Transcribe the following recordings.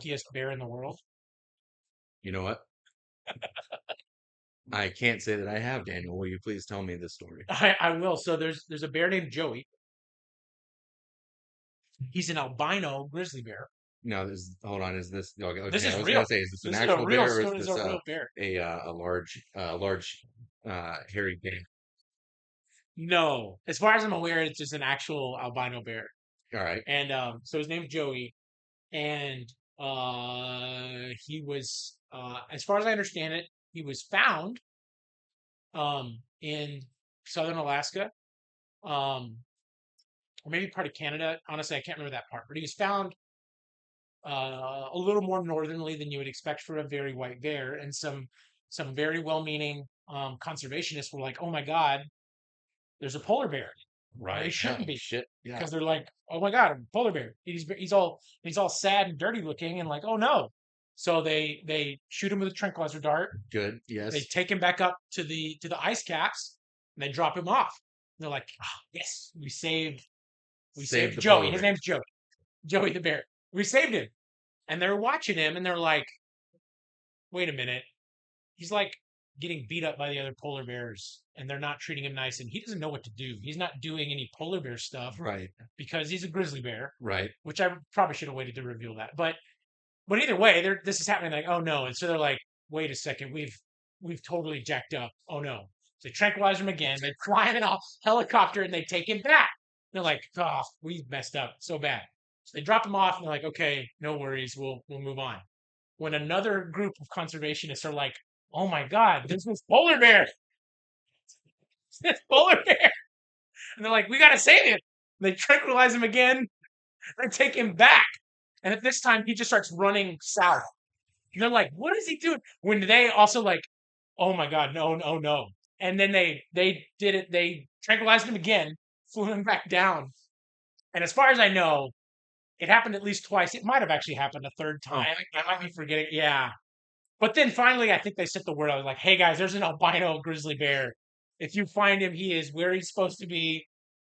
stealthiest bear in the world? You know what? I can't say that I have, Daniel. Will you please tell me this story? I will. So there's a bear named Joey. He's an albino grizzly bear. No, hold on. Is this okay? This Okay, I is was real. gonna say, is this an This is a actual real bear or is story. This is this a real bear. a large hairy bear? No, as far as I'm aware, it's just an actual albino bear. All right. And so his name's Joey, and he was, as far as I understand it, he was found in southern Alaska, um, or maybe part of Canada. Honestly, I can't remember that part, but he was found a little more northernly than you would expect for a very white bear, and some very well-meaning conservationists were like, "Oh my God, there's a polar bear." And they Right. shouldn't be Shit. Yeah. because they're like, "Oh my God, a polar bear." He's all sad and dirty looking, and like, "Oh no." So they shoot him with a tranquilizer dart. Good. They Yes. take him back up to the ice caps, and they drop him off. And they're like, "Ah, yes, we Save saved the Joey. polar His bear. name's Joey. Joey the bear. We saved him." And they're watching him, and they're like, "Wait a minute. He's like getting beat up by the other polar bears, and they're not treating him nice, and he doesn't know what to do. He's not doing any polar bear stuff Right. because he's a grizzly bear." Right. Which I probably should have waited to reveal that. But either way, this is happening. Like, oh no! And so they're like, "Wait a second, we've totally jacked up. Oh no!" So they tranquilize him again. They fly him in a helicopter and they take him back. They're like, "Oh, we messed up so bad." So they drop him off and they're like, "Okay, no worries. We'll move on." When another group of conservationists are like, "Oh my God, there's this polar bear! This polar bear!" And they're like, "We gotta save him." They tranquilize him again. They take him back. And at this time, he just starts running south. And they're like, "What is he doing?" When they also like, "Oh my God, no, no, no." And then they did it. They tranquilized him again, flew him back down. And as far as I know, it happened at least twice. It might have actually happened a third Oh time. my I might God. be forgetting. Yeah. But then finally, I think they sent the word out like, "Hey guys, there's an albino grizzly bear. If you find him, he is where he's supposed to be.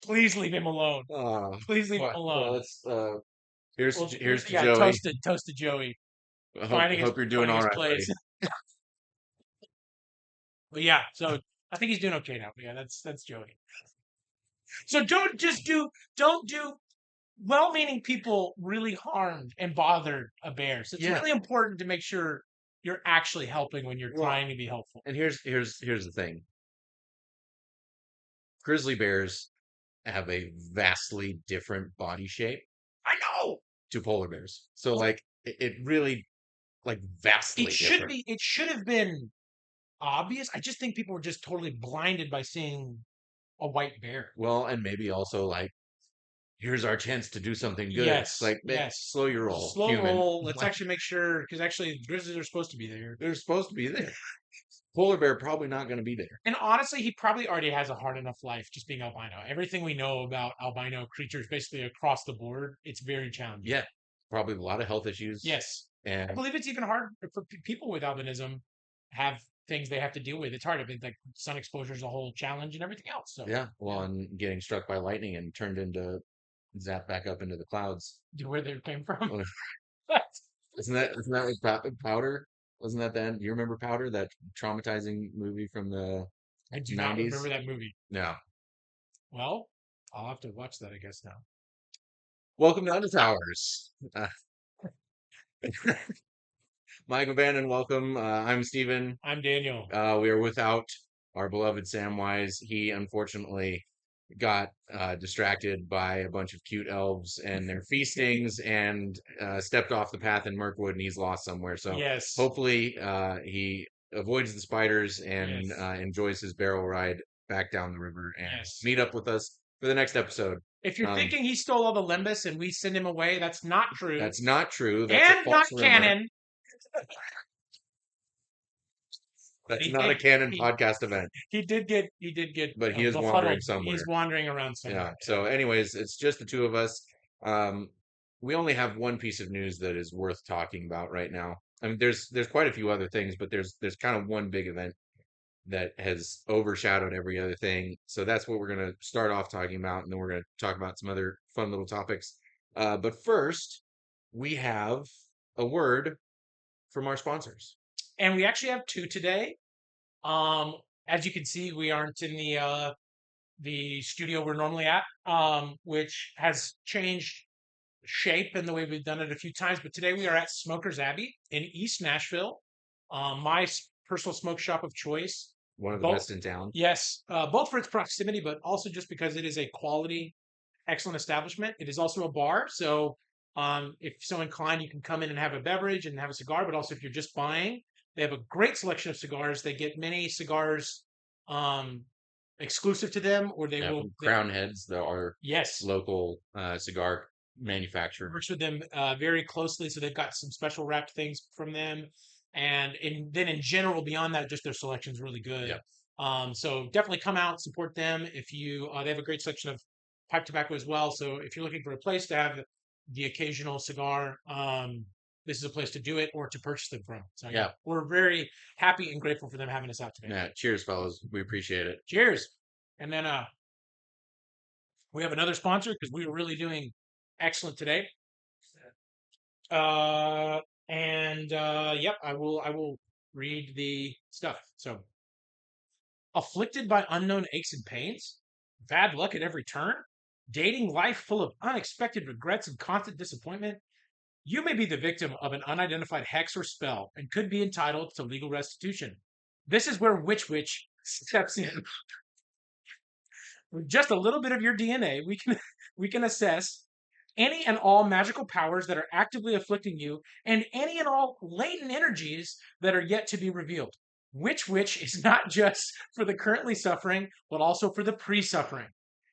Please leave him alone. Please leave him Well, alone." it's here's Well, here's to yeah, Joey. toast to Joey I finding his hope you're doing finding all his right, place. buddy. But yeah, so I think he's doing okay now. But yeah, that's Joey. So don't do well-meaning people really harmed and bothered a bear. So it's Yeah. really important to make sure you're actually helping when you're Well, trying to be helpful. and here's the thing. Grizzly bears have a vastly different body shape I know. to polar bears. So Well, like it really like vastly different. it should have been obvious. I just think people were just totally blinded by seeing a white bear. Well, and maybe also like here's our chance to do something good. It's Yes, like, man, yes. slow your roll, Slow human. roll. Let's Like actually make sure because actually grizzlies are supposed to be there. they're supposed to be there. Polar bear probably not going to be there. And honestly, he probably already has a hard enough life just being albino. Everything we know about albino creatures, basically across the board, it's very challenging. Yeah, probably a lot of health issues. Yes, I And believe it's even hard for people with albinism have things they have to deal with. It's hard. I mean, like sun exposure is a whole challenge and everything else. So yeah, well, yeah, and getting struck by lightning and turned into zapped back up into the clouds. where they came from. Well, isn't that like Powder? Wasn't that then? You remember Powder, that traumatizing movie from the I do not remember 90s? that movie. No. Well, I'll have to watch that, I guess now. Welcome down to Towers. Michael Bannon, welcome. I'm Steven. I'm Daniel. We are without our beloved Samwise. He unfortunately got distracted by a bunch of cute elves and their feastings and stepped off the path in Mirkwood and he's lost somewhere. So Yes, hopefully he avoids the spiders and yes, enjoys his barrel ride back down the river and yes. meet up with us for the next episode. If you're Um, thinking he stole all the Limbus and we send him away, that's not true that's not true. That's a and not false rumor. canon. That's He not a did. canon He podcast event, he did get but he is wandering befuddled. somewhere. He's wandering around Yeah. somewhere. So, anyways, it's just the two of us. Um, we only have one piece of news that is worth talking about right now. I mean, there's quite a few other things, but there's kind of one big event that has overshadowed every other thing. So that's what we're gonna start off talking about, and then we're gonna talk about some other fun little topics. But first, we have a word from our sponsors. And we actually have two today. As you can see, we aren't in the studio we're normally at, which has changed shape in the way we've done it a few times. But today we are at Smoker's Abbey in East Nashville, my personal smoke shop of choice. One of the Both, best in town. yes, both for its proximity, but also just because it is a quality, excellent establishment. It is also a bar, so if so inclined, you can come in and have a beverage and have a cigar. But also, if you're just buying, they have a great selection of cigars. They get many cigars um, exclusive to them, or they Yeah, will. from Crown Heads, our Yes, local cigar manufacturer. works with them very closely, so they've got some special wrapped things from them, and then in general, beyond that, just their selection's really good. Yeah. So definitely come out, support them. If you, they have a great selection of pipe tobacco as well. So if you're looking for a place to have the occasional cigar, this is a place to do it or to purchase them from. So Yeah. we're very happy and grateful for them having us out today. Yeah. Cheers, fellas. We appreciate it. Cheers. And then we have another sponsor because we were really doing excellent today. Yep, I will read the stuff. So, afflicted by unknown aches and pains, bad luck at every turn, dating life full of unexpected regrets and constant disappointment, you may be the victim of an unidentified hex or spell and could be entitled to legal restitution. This is where Witch steps in. With just a little bit of your DNA, we can assess any and all magical powers that are actively afflicting you, and any and all latent energies that are yet to be revealed. Witch is not just for the currently suffering, but also for the pre-suffering.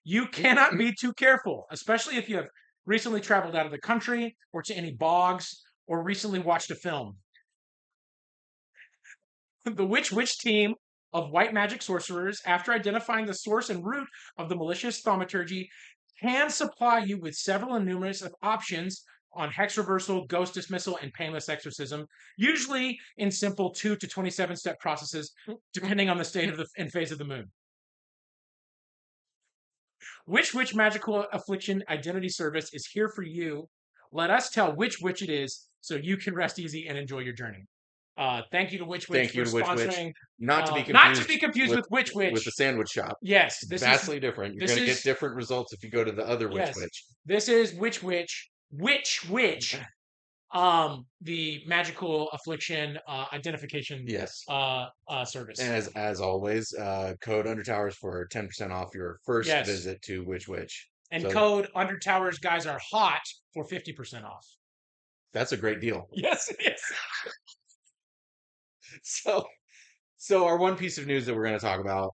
You cannot be too careful, especially if you have recently traveled out of the country or to any bogs or recently watched a film. The Witch team of white magic sorcerers, after identifying the source and root of the malicious thaumaturgy, can supply you with several and numerous of options on hex reversal, ghost dismissal, and painless exorcism, usually in simple 2 to 27 step processes, depending on the state of the and phase of the moon. Witch Magical Affliction Identity Service is here for you. Let us tell which witch it is so you can rest easy and enjoy your journey. Thank you to Witch Thank for you to Witch sponsoring. Not to be confused, not to be confused with Witch. With the sandwich shop. Yes, this vastly is different. You're this going to is- get different results if you go to the other yes, Witch. This is Witch, the magical affliction identification Yes. service. As always, code Undertowers for 10% off your first Yes. visit to Witch. And So- code Undertowers guys are hot for 50% off. That's a great deal. Yes, it is. So our one piece of news that we're going to talk about,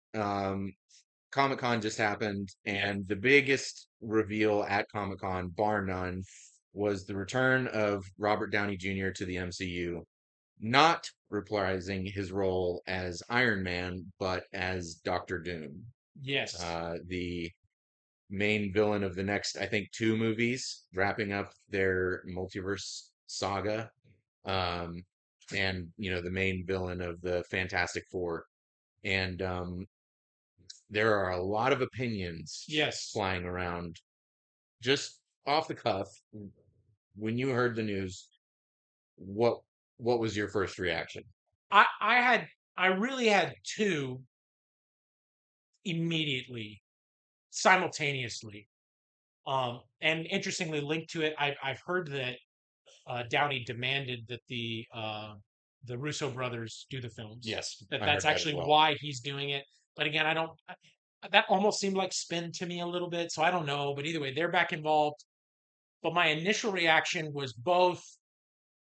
Comic-Con just happened, and the biggest reveal at Comic-Con, bar none, was the return of Robert Downey Jr. to the MCU, not reprising his role as Iron Man, but as Doctor Doom. Yes. The main villain of the next, I think, 2 movies, wrapping up their multiverse saga. And the main villain of the Fantastic Four. And there are a lot of opinions Yes. flying around. Just off the cuff, when you heard the news, what was your first reaction? I really had 2 immediately, simultaneously. And interestingly linked to it, I've heard that Downey demanded that the Russo brothers do the films. Yes, That's I heard that as actually well. why he's doing it. But again, that almost seemed like spin to me a little bit. So I don't know. But either way, they're back involved. But my initial reaction was both.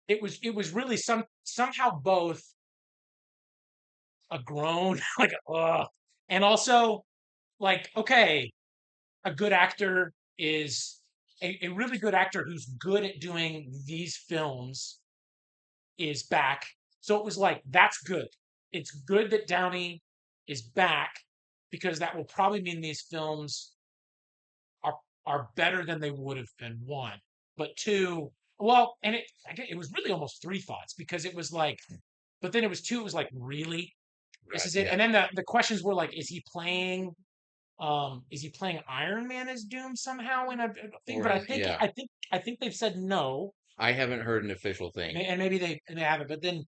It was really somehow both a groan, like and also like, okay, a good actor is a really good actor who's good at doing these films is back. So it was like, that's good. It's good that Downey is back because that will probably mean these films are better than they would have been, 1. But 2, well, and it was really almost 3 thoughts because it was like, but then it was 2, it was like, really? This is it? Yeah. And then the questions were like, is he playing Iron Man as Doom somehow in a thing? But I think they've said no. I haven't heard an official thing. And maybe they haven't, but then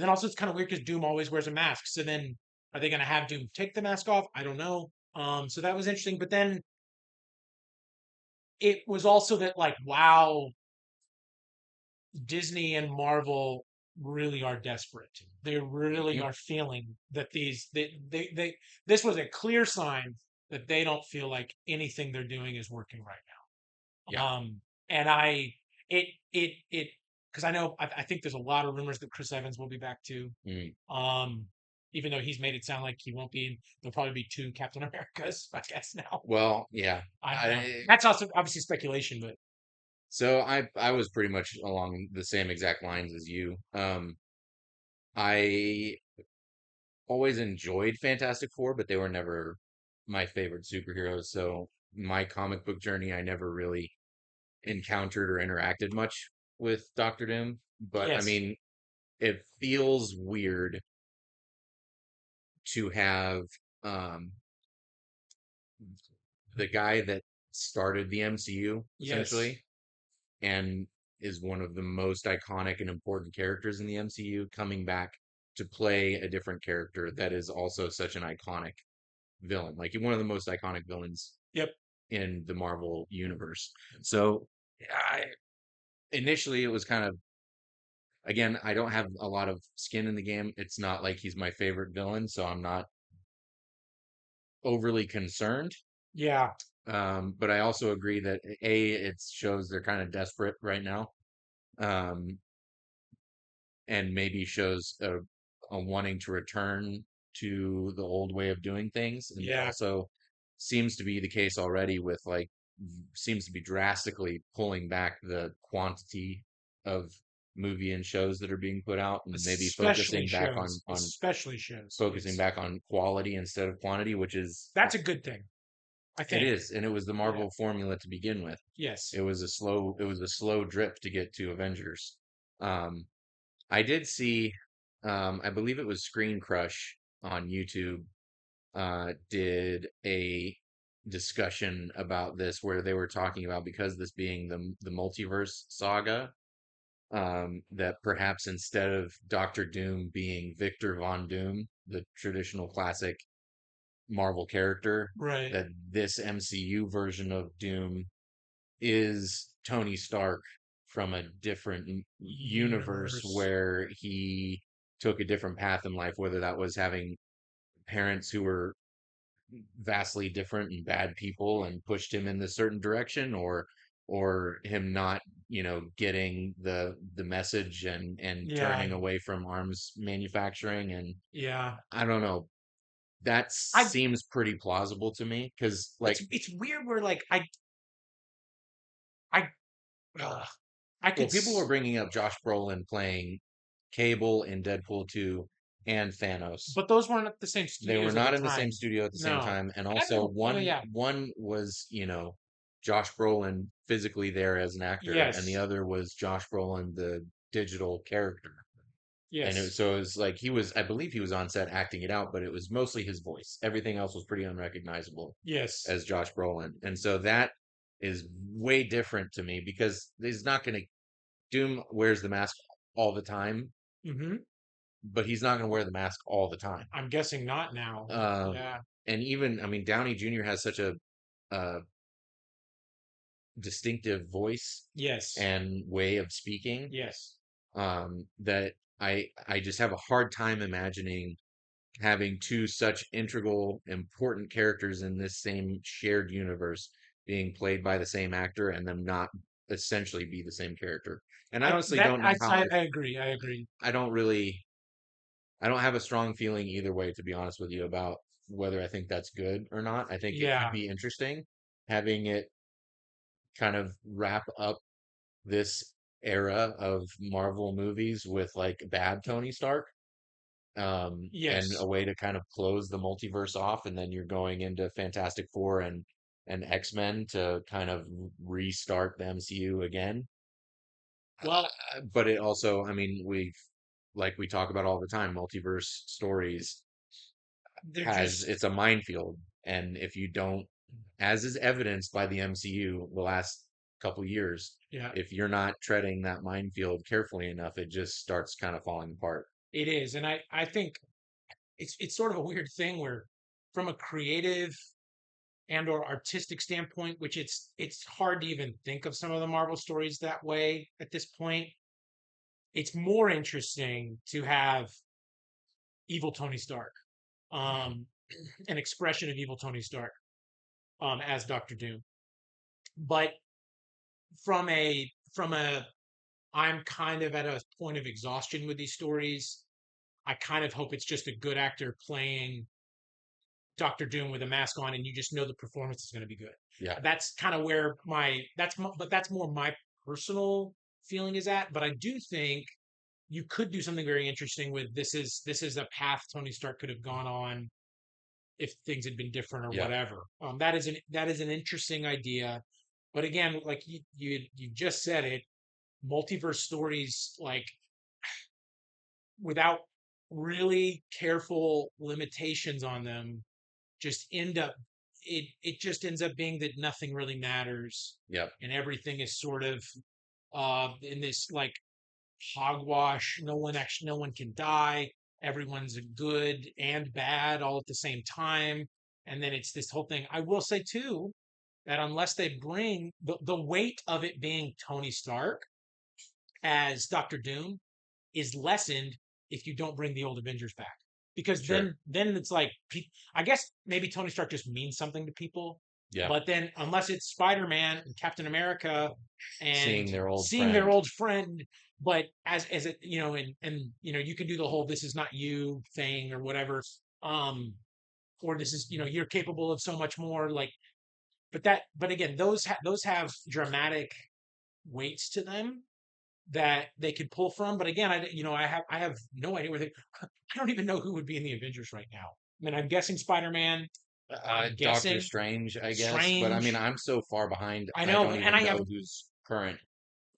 also it's kind of weird because Doom always wears a mask. So then are they going to have Doom take the mask off? I don't know. So that was interesting. But then it was also that like, wow, Disney and Marvel really are desperate. They really Mhm. are feeling that this was a clear sign that they don't feel like anything they're doing is working right now. Yeah. And it because I know I think there's a lot of rumors that Chris Evans will be back too. Mm. Um, even though he's made it sound like he won't be, there'll probably be two Captain Americas, I guess now. Well, yeah. I don't know. I That's also obviously speculation, but so I was pretty much along the same exact lines as you. I always enjoyed Fantastic Four, but they were never my favorite superheroes. So my comic book journey, I never really encountered or interacted much with Doctor Doom. But I yes, mean, it feels weird to have um, the guy that started the MCU yes. essentially and is one of the most iconic and important characters in the MCU coming back to play a different character that is also such an iconic villain, like one of the most iconic villains Yep. in the Marvel universe. So I, initially, it was kind of, again, I don't have a lot of skin in the game. It's not like he's my favorite villain, so I'm not overly concerned. Yeah. But I also agree that it shows they're kind of desperate right now, um, and maybe shows a wanting to return to the old way of doing things, and Yeah. also seems to be the case already with like seems to be drastically pulling back the quantity of movie and shows that are being put out, and maybe Especially on shows. Especially shows. focusing Yes. back on quality instead of quantity, which is That's a good thing, I it think. is, and it was the Yeah. Marvel formula to begin with. Yes. It was a slow drip to get to Avengers. Um, I did see, I believe it was Screen Crush on YouTube, did a discussion about this where they were talking about because this being the multiverse saga, that perhaps instead of Doctor Doom being Victor Von Doom, the traditional classic Marvel character, Right. that this MCU version of Doom is Tony Stark from a different universe Universe. where he took a different path in life, whether that was having parents who were vastly different and bad people and pushed him in this certain direction, or him not, getting the message and Yeah. turning away from arms manufacturing. And Yeah. I don't know, that I seems pretty plausible to me because it's weird where like I ugh, I well, could people were bringing up Josh Brolin playing Cable in Deadpool 2 and Thanos. but those weren't at the same They were studios at the not in the same time. studio at the same No. time, and I don't also know. Oh yeah. one was, Josh Brolin physically there as an actor, and the Yes. other was Josh Brolin, the digital character. And Yes. so it was like I believe he was on set acting it out, but it was mostly his voice. Everything else was pretty unrecognizable Yes. as Josh Brolin. And so that is way different to me because he's not going to Doom wears the mask all the time, Hmm. but he's not going to wear the mask all the time. I'm guessing not now. Uh, Yeah. and even, I mean, Downey Jr. has such a uh, distinctive voice Yes. and way of speaking, Yes. that I just have a hard time imagining having two such integral, important characters in this same shared universe being played by the same actor and them not essentially be the same character. And I honestly don't know how. I agree. I agree. I don't really I don't have a strong feeling either way, to be honest with you, about whether I think that's good or not. I think it could Yeah. be interesting having it kind of wrap up this era of Marvel movies with like bad Tony Stark, and a Yes. way to kind of close the multiverse off, and then you're going into Fantastic Four and X-Men to kind of restart the MCU again. Well, But it also, I mean, like we talk about all the time, multiverse stories they're has just it's a minefield, and if you don't, as is evidenced by the MCU the last couple years, Yeah, if you're not treading that minefield carefully enough, it just starts kind of falling apart. it is. And I think it's sort of a weird thing where from a creative and or artistic standpoint, which it's hard to even think of some of the Marvel stories that way at this point. It's more interesting to have evil Tony Stark, um, an expression of evil Tony Stark, as Doctor Doom. But from a I'm kind of at a point of exhaustion with these stories. I kind of hope it's just a good actor playing Doctor Doom with a mask on, and you just know the performance is going to be good. Yeah. That's kind of where but that's more my personal feeling is at. But I do think you could do something very interesting with this is a path Tony Stark could have gone on if things had been different or Yeah. whatever. That is an interesting idea. But again, like you just said it, multiverse stories like without really careful limitations on them just end up it just ends up being that nothing really matters Yep. and everything is sort of in this like hogwash. No one can die. Everyone's good and bad all at the same time. And then it's this whole thing. I will say too that unless they bring the weight of it being Tony Stark as Doctor Doom is lessened if you don't bring the old Avengers back. Because Sure. then it's like I guess maybe Tony Stark just means something to people. Yeah. But then unless it's Spider-Man and Captain America and seeing their old friend, but as it and you can do the whole this is not you thing or whatever. Or this is you're capable of so much more like but again those have dramatic weights to them that they could pull from. But again, I have no idea where they. I don't even know who would be in the Avengers right now. I mean, I'm guessing Spider-Man. I'm Doctor guessing Strange, I guess. But I mean, Strange. I'm so far behind, I I know, don't and even I have. know who's current,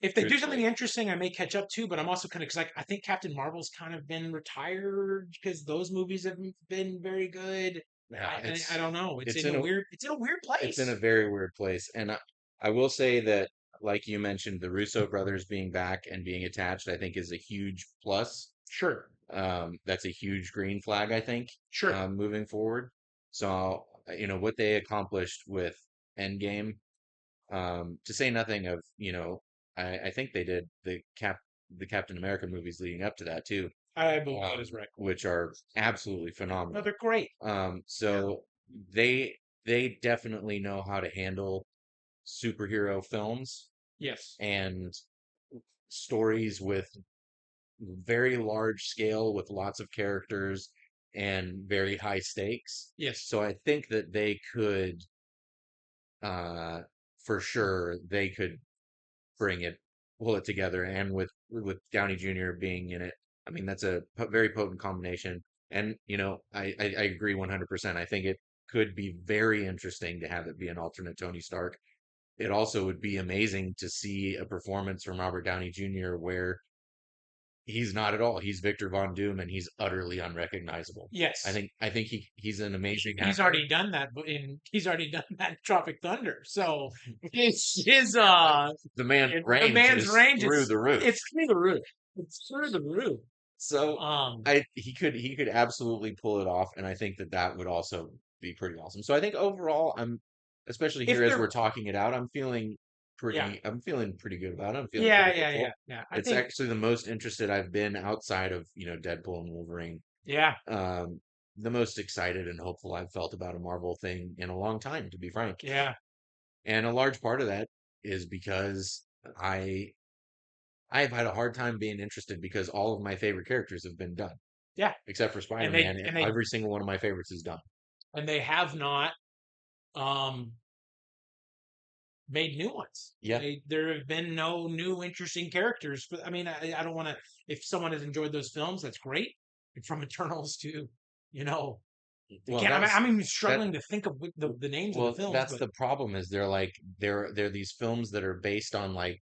If they do something truthfully. interesting, I may catch up too. But I'm also kind of because I think Captain Marvel's kind of been retired because those movies haven't been very good. Yeah, I don't know. It's it's in in a a weird it's in a place. very weird place. And I will say that, like you mentioned, the Russo brothers being back and being attached, I think is a huge plus. Sure, That's a huge green flag, I think, sure. moving forward. So, what they accomplished with Endgame, to say nothing of, I think they did the Captain America movies leading up to that too, I believe that is right. which are absolutely No, phenomenal. they're great. So they definitely know how to handle superhero films Yes, and stories with very large scale with lots of characters and very high stakes. yes. So I think that they could, uh, for sure, they could bring it, pull it together. And with Downey Jr. being in it, I mean, that's a very potent combination. And, I agree 100%. I think it could be very interesting to have it be an alternate Tony Stark. It also would be amazing to see a performance from Robert Downey Jr. where he's not at all. He's Victor Von Doom, and he's utterly unrecognizable. I Yes. think I think he's an amazing He's actor. already done that he's already done that in Tropic Thunder. So his The man's the range man's is range through the roof. it's through the roof. It's through the roof. So Um I he could absolutely pull it off, and I think that would also be pretty awesome. So I think overall, especially if here as they're we're talking it out, yeah. I'm feeling pretty good about it. I'm feeling Yeah, pretty yeah, yeah, hopeful. yeah. I It's think actually the most interested I've been outside of, Deadpool and Wolverine. yeah, Um, the most excited and hopeful I've felt about a Marvel thing in a long time, to be frank. yeah, And a large part of that is because I've had a hard time being interested because all of my favorite characters have been done, yeah. except for And they Spider-Man. and they Every single one of my favorites is done. and they have not um made new ones. Yeah. There have been no new interesting characters. But I mean, I don't want to. If someone has enjoyed those films, that's great. From Eternals to, you know, I Well, can't. I'm even that. struggling to think of the names of the Well, films. that's But the problem. Is they're these films that are based on like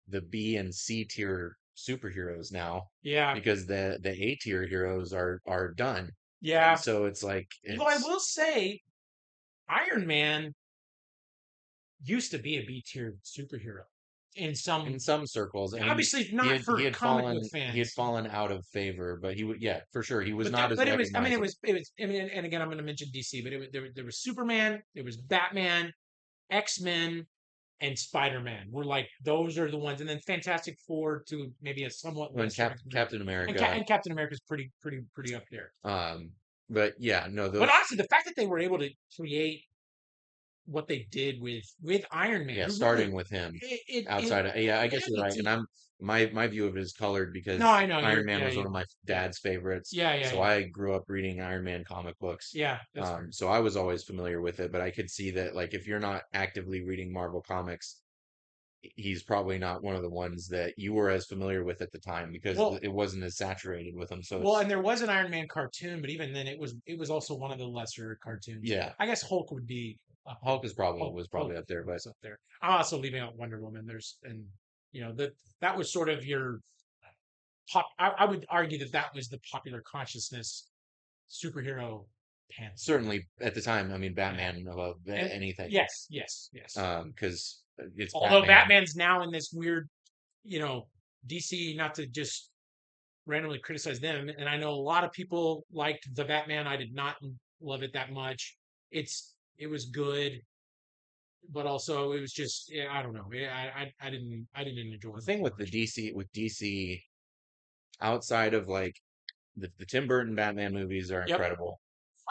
the B and C tier superheroes now, yeah, because the A tier heroes are done, and yeah. so it's like Though I it's will say, Iron Man used to be a B tier superhero in some, in some circles. I mean, obviously not for comic book he had fans. fallen out of favor, but he would, yeah, for sure, he was But not that, as but it was. I mean, recognizable. I mean, and again, I'm going to mention DC, but there was Superman, there was Batman, X-Men, and Spider-Man. Were like those are the ones, and then Fantastic Four to maybe a somewhat When lesser degree, Captain America, and Captain America's pretty up there. um, but yeah, no, But those, honestly, the fact that they were able to create what they did with Iron Man, yeah, who starting really with him it outside of, yeah, I guess yeah, you're right, and I'm my view of it is colored no, because I know Iron you're Man yeah was one you of my yeah dad's favorites, yeah so yeah I grew up reading Iron Man comic books. yeah that's fair. So I was always familiar with it, but I could see that like if you're not actively reading Marvel comics, he's probably not one of the ones that you were as familiar with at the time because Well, it wasn't as saturated with him. So well, it's and there was an Iron Man cartoon, but even then, it was also one of the lesser cartoons. yeah, I guess Hulk would be up there. Hulk is probably Hulk was Hulk probably up there, but Hulk's up there. I'm also leaving out Wonder Woman. There's and that was sort of your pop. I would argue that that was the popular consciousness superhero pantheon. certainly at the time, I mean, Yeah, Batman above and anything, yes. because it's Although Batman. Batman's now in this weird, you know, DC. Not to just randomly criticize them, and I know a lot of people liked the Batman. I did not love it that much. It was good, but also it was just yeah, I don't know. I didn't enjoy The it thing too with much. DC outside of like the Tim Burton Batman movies are Yep. incredible.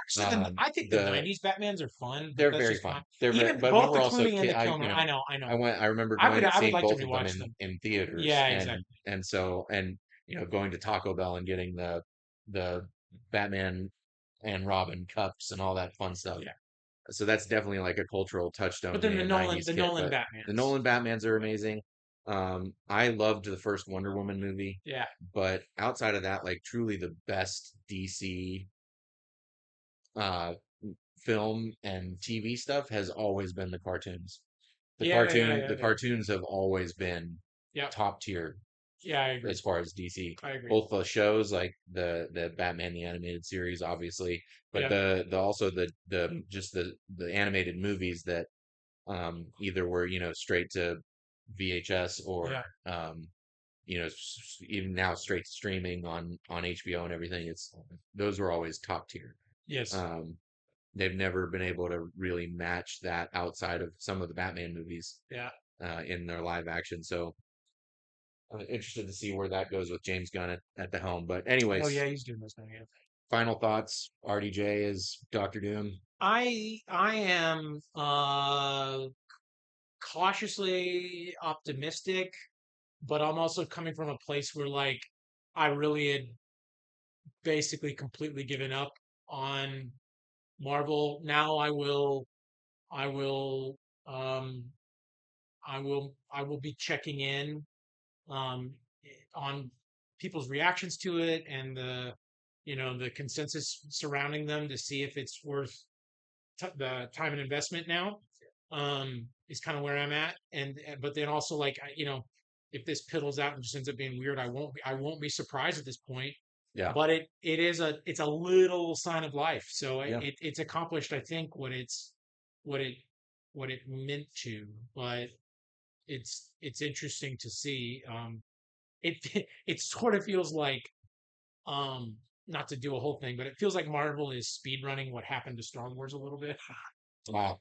Actually, I think the The '90s Batmans are fun, but They're that's very just fun. fine. They're very, Even but we both were the also Clooney and kid. the Kilmer. I know. I remember going and I would seeing like to both of them rewatch them. in theaters, Yeah, exactly. and so and going to Taco Bell and getting the Batman and Robin cups and all that fun stuff. Yeah, So that's definitely like a cultural touchstone but to then being a '90s The kid. Nolan But the Batmans. Nolan Batmans are amazing. I loved the first Wonder Woman movie, Yeah, but outside of that, like truly the best DC uh film and TV stuff has always been the cartoons. The yeah. cartoons have always been Yeah, top tier yeah, I agree. as far as DC. I agree. Both the shows, like the Batman the animated series, obviously, but Yeah, the also the just the animated movies that either were straight to VHS or yeah. even now straight to streaming on HBO and everything. It's those were always top tier. Yes. Um, they've never been able to really match that outside of some of the Batman movies Yeah. in their live action. So I'm interested to see where that goes with James Gunn at the helm. But Oh anyways, yeah, he's doing this now. Yeah. final thoughts. RDJ is Doctor Doom. I am cautiously optimistic, but I'm also coming from a place where like I really had basically completely given up on Marvel. Now I will um I will be checking in um on people's reactions to it and the consensus surrounding them to see if it's worth the time and investment now is kind of where I'm at and but then also like if this piddles out and just ends up being weird I won't be surprised at this point Yeah, but it's a little sign of life so yeah, it's accomplished I think what it what it meant to but it's interesting to see it it sort of feels like not to do a whole thing but it feels like Marvel is speed running what happened to Star Wars a little bit wow,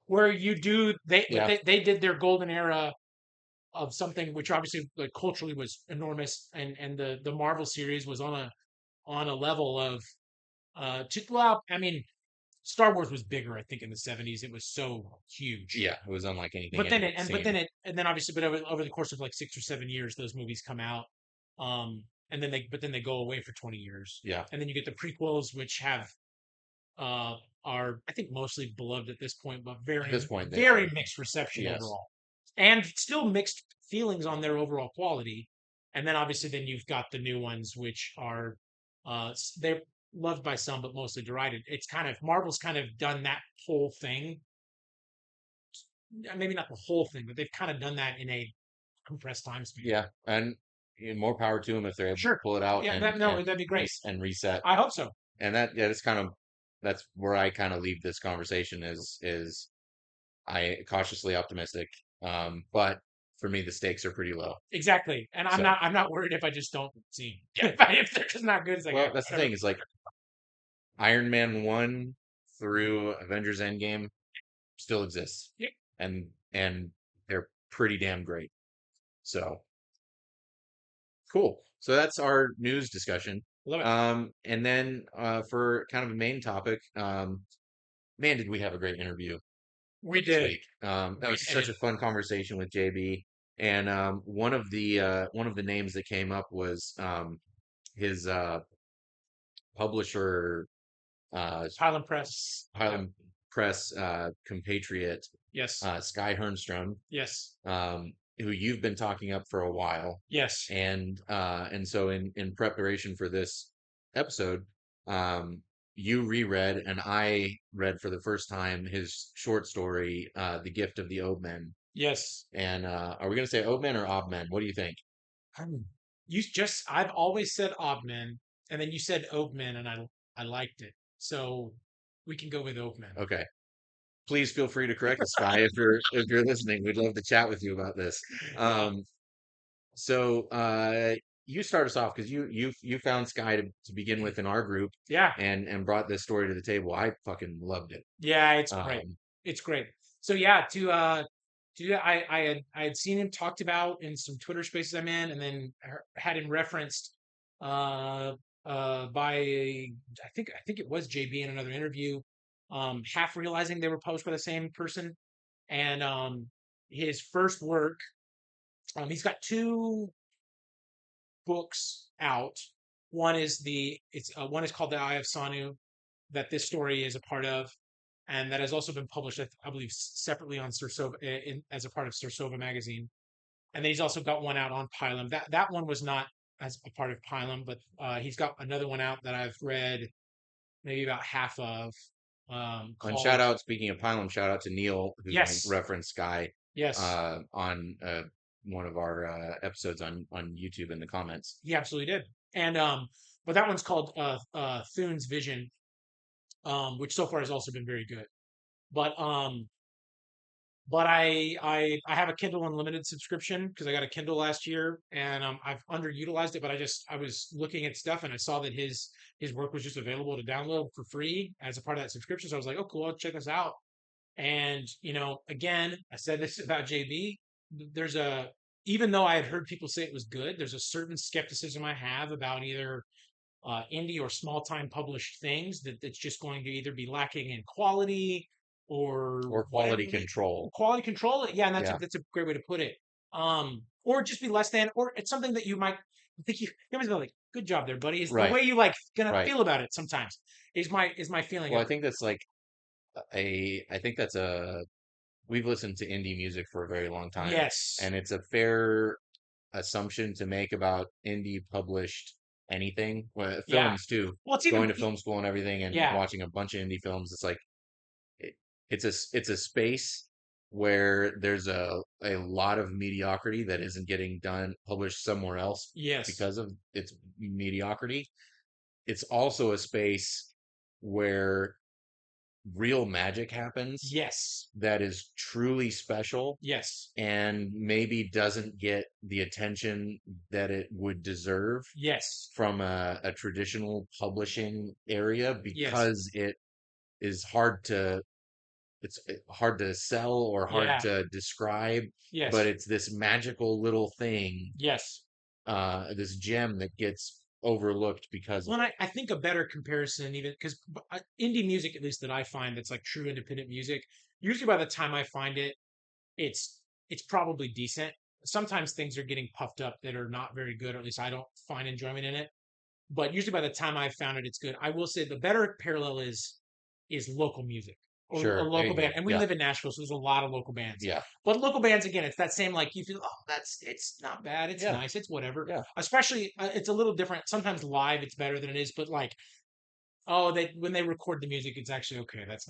where you do yeah, they did their golden era of something which obviously like culturally was enormous and the Marvel series was on a level of well I mean Star Wars was bigger I think in the 70s it was so huge yeah. It was unlike anything but I'd then it seen. and then obviously but over the course of like 6 or 7 years those movies come out and then they go away for 20 years Yeah, and then you get the prequels which have uh are I think mostly beloved at this point but at this point they very are. mixed reception Yes, overall and still mixed feelings on their overall quality and then obviously then you've got the new ones which are they're loved by some but mostly derided it's kind of Marvel's kind of done that whole thing maybe not the whole thing, but they've kind of done that in a compressed time span. yeah, and more power to them if they're able to Sure. pull it out Yeah, no, that'd be great. and reset. I hope so. And that's kind of that's where I kind of leave this conversation is I cautiously optimistic. But for me, the stakes are pretty low. Exactly. And I'm So, not worried if I just don't see. yeah. If they're just not good, it's like Well, that's the whatever. thing is like Iron Man 1 through Avengers Endgame still exists. Yeah, And they're pretty damn great. So, cool. So that's our news discussion. love it. And then for kind of a main topic, man, did we have a great interview We this did. week. That We was such did. a fun conversation with JB. And one of the names that came up was his publisher, uh, Highland Press. Yep. Highland Press compatriot, Yes. Sky Hernstrom, Yes. who you've been talking up for a while. Yes. And so in preparation for this episode, you reread and I read for the first time his short story, "The Gift of the Obemen." Yes. And are we gonna say Obemen or Obmen? What do you think? I've always said Obman, and then you said Oakman, and I liked it. So we can go with Oakman. Okay. Please feel free to correct us, Sky, if you're listening. We'd love to chat with you about this. Yeah. Um, so you start us off because you found Sky to begin with in our group Yeah. and brought this story to the table. I fucking loved it. Yeah, it's great. Um, It's great. So yeah, I had seen him talked about in some Twitter spaces I'm in, and then had him referenced uh by I think it was JB in another interview, half realizing they were published by the same person. And his first work, he's got two books out. One is called The Eye of Sounnu, that this story is a part of, and that has also been published, I believe, separately on Cirsova, as a part of Cirsova magazine. And then he's also got one out on Pilum. That one was not as a part of Pilum, but he's got another one out that I've read maybe about half of. and shout Called out, speaking of Pylum, shout out to Neil who Yes, referenced Sky yes, on one of our episodes on YouTube in the comments. he absolutely did. And but that one's called Thune's Vision, which so far has also been very good. But I have a Kindle Unlimited subscription because I got a Kindle last year, and I've underutilized it. But I was looking at stuff, and I saw that his work was just available to download for free as a part of that subscription. So I was like, oh cool, I'll check this out. And again, I said this about JB. There's a Even though I had heard people say it was good, there's a certain skepticism I have about either indie or small time published things that's just going to either be lacking in quality or Or whatever quality control. quality control. Yeah, and Yeah. that's a great way to put it. Or just be less than, or it's something that you might think you always go like, good job there, buddy. Is the Right. way you like gonna Right. feel about it sometimes is my feeling Well, of I it. think that's like I think that's a we've listened to indie music for a very long time, Yes. and it's a fair assumption to make about indie published anything. Well, Yeah. films too. Well, it's Going even to film school and everything, and yeah. watching a bunch of indie films. It's like it, it's a space where there's a lot of mediocrity that isn't getting done published somewhere else Yes. because of its mediocrity. It's also a space where real magic happens Yes. that is truly special Yes. and maybe doesn't get the attention that it would deserve Yes. from a traditional publishing area Yes. because is hard to hard to sell or hard Yeah. to describe, but Yes. it's this magical little thing, Yes. this gem that gets overlooked because of Well, it. I think a better comparison, even because indie music, at least that I find, that's like true independent music. Usually, by the time I find it, it's probably decent. Sometimes things are getting puffed up that are not very good, or at least I don't find enjoyment in it. But usually, by the time I found it, it's good. I will say the better parallel is local music or a Sure, there local you band. go. And we Yeah, live in Nashville, so there's a lot of local bands. yeah, But local bands, again, it's that same like you feel, oh, it's not bad, it's yeah, nice, it's whatever. yeah. Especially, it's a little different. Sometimes live, it's better than it is. But like, oh, they when they record the music, it's actually okay. It's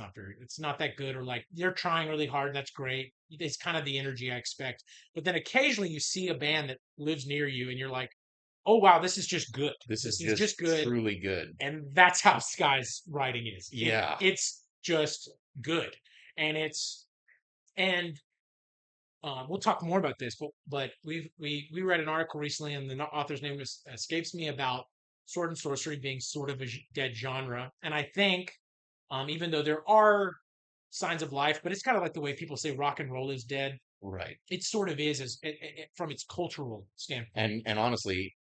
not that good. Or like they're trying really hard. That's great. It's kind of the energy I expect. But then occasionally you see a band that lives near you, and you're like, oh wow, this is just good. This is This is just just good. truly good. And that's how Sky's writing is. Yeah. It's just good. And And we'll talk more about this, but we read an article recently, and the author's name escapes me, about sword and sorcery being sort of a dead genre. And I think, even though there are signs of life, but it's kind of like the way people say rock and roll is dead. Right. It sort of is, as from its cultural standpoint. And honestly,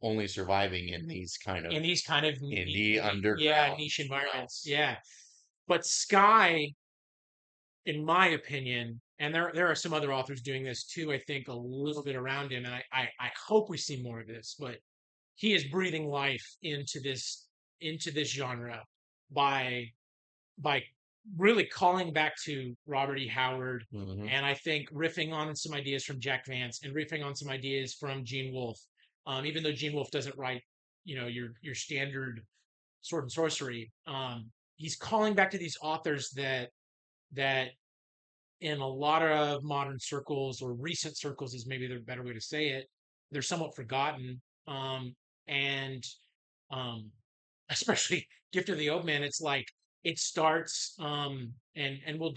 only surviving in these kind of In these kind of indie yeah, underground niche environments, realms. yeah. But Sky, in my opinion, and there are some other authors doing this too, I think a little bit around him, and I hope we see more of this, but he is breathing life into this genre by by really calling back to Robert E. Howard, Hmm. and I think riffing on some ideas from Jack Vance and riffing on some ideas from Gene Wolfe. Even though Gene Wolfe doesn't write, your standard sword and sorcery, he's calling back to these authors that in a lot of modern circles, or recent circles is maybe the better way to say it, they're somewhat forgotten. And um, especially Gift of the Old Man, it's like it starts, and I think we'll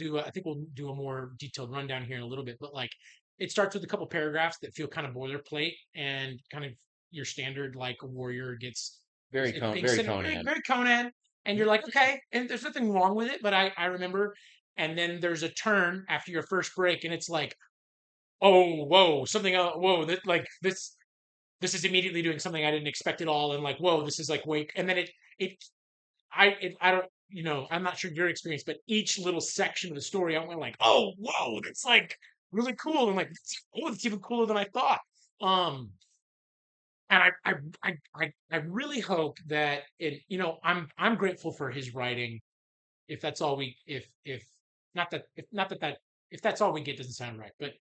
do a more detailed rundown here in a little bit, but like it starts with a couple paragraphs that feel kind of boilerplate and kind of your standard, like a warrior gets being Very sent very, Conan. very Conan, and you're like, okay, and there's nothing wrong with it, but I remember, and then there's a turn after your first break, and it's like, oh, whoa, something, whoa, that like this is immediately doing something I didn't expect at all, and like, whoa, this is like wake, and then it I don't, I'm not sure your experience, but each little section of the story, I went like, oh, whoa, that's like really cool, and like, oh, it's even cooler than I thought. Um, and I really hope that I'm grateful for his writing. If that's all we, if not that, if not that that if that's all we get, doesn't sound right, but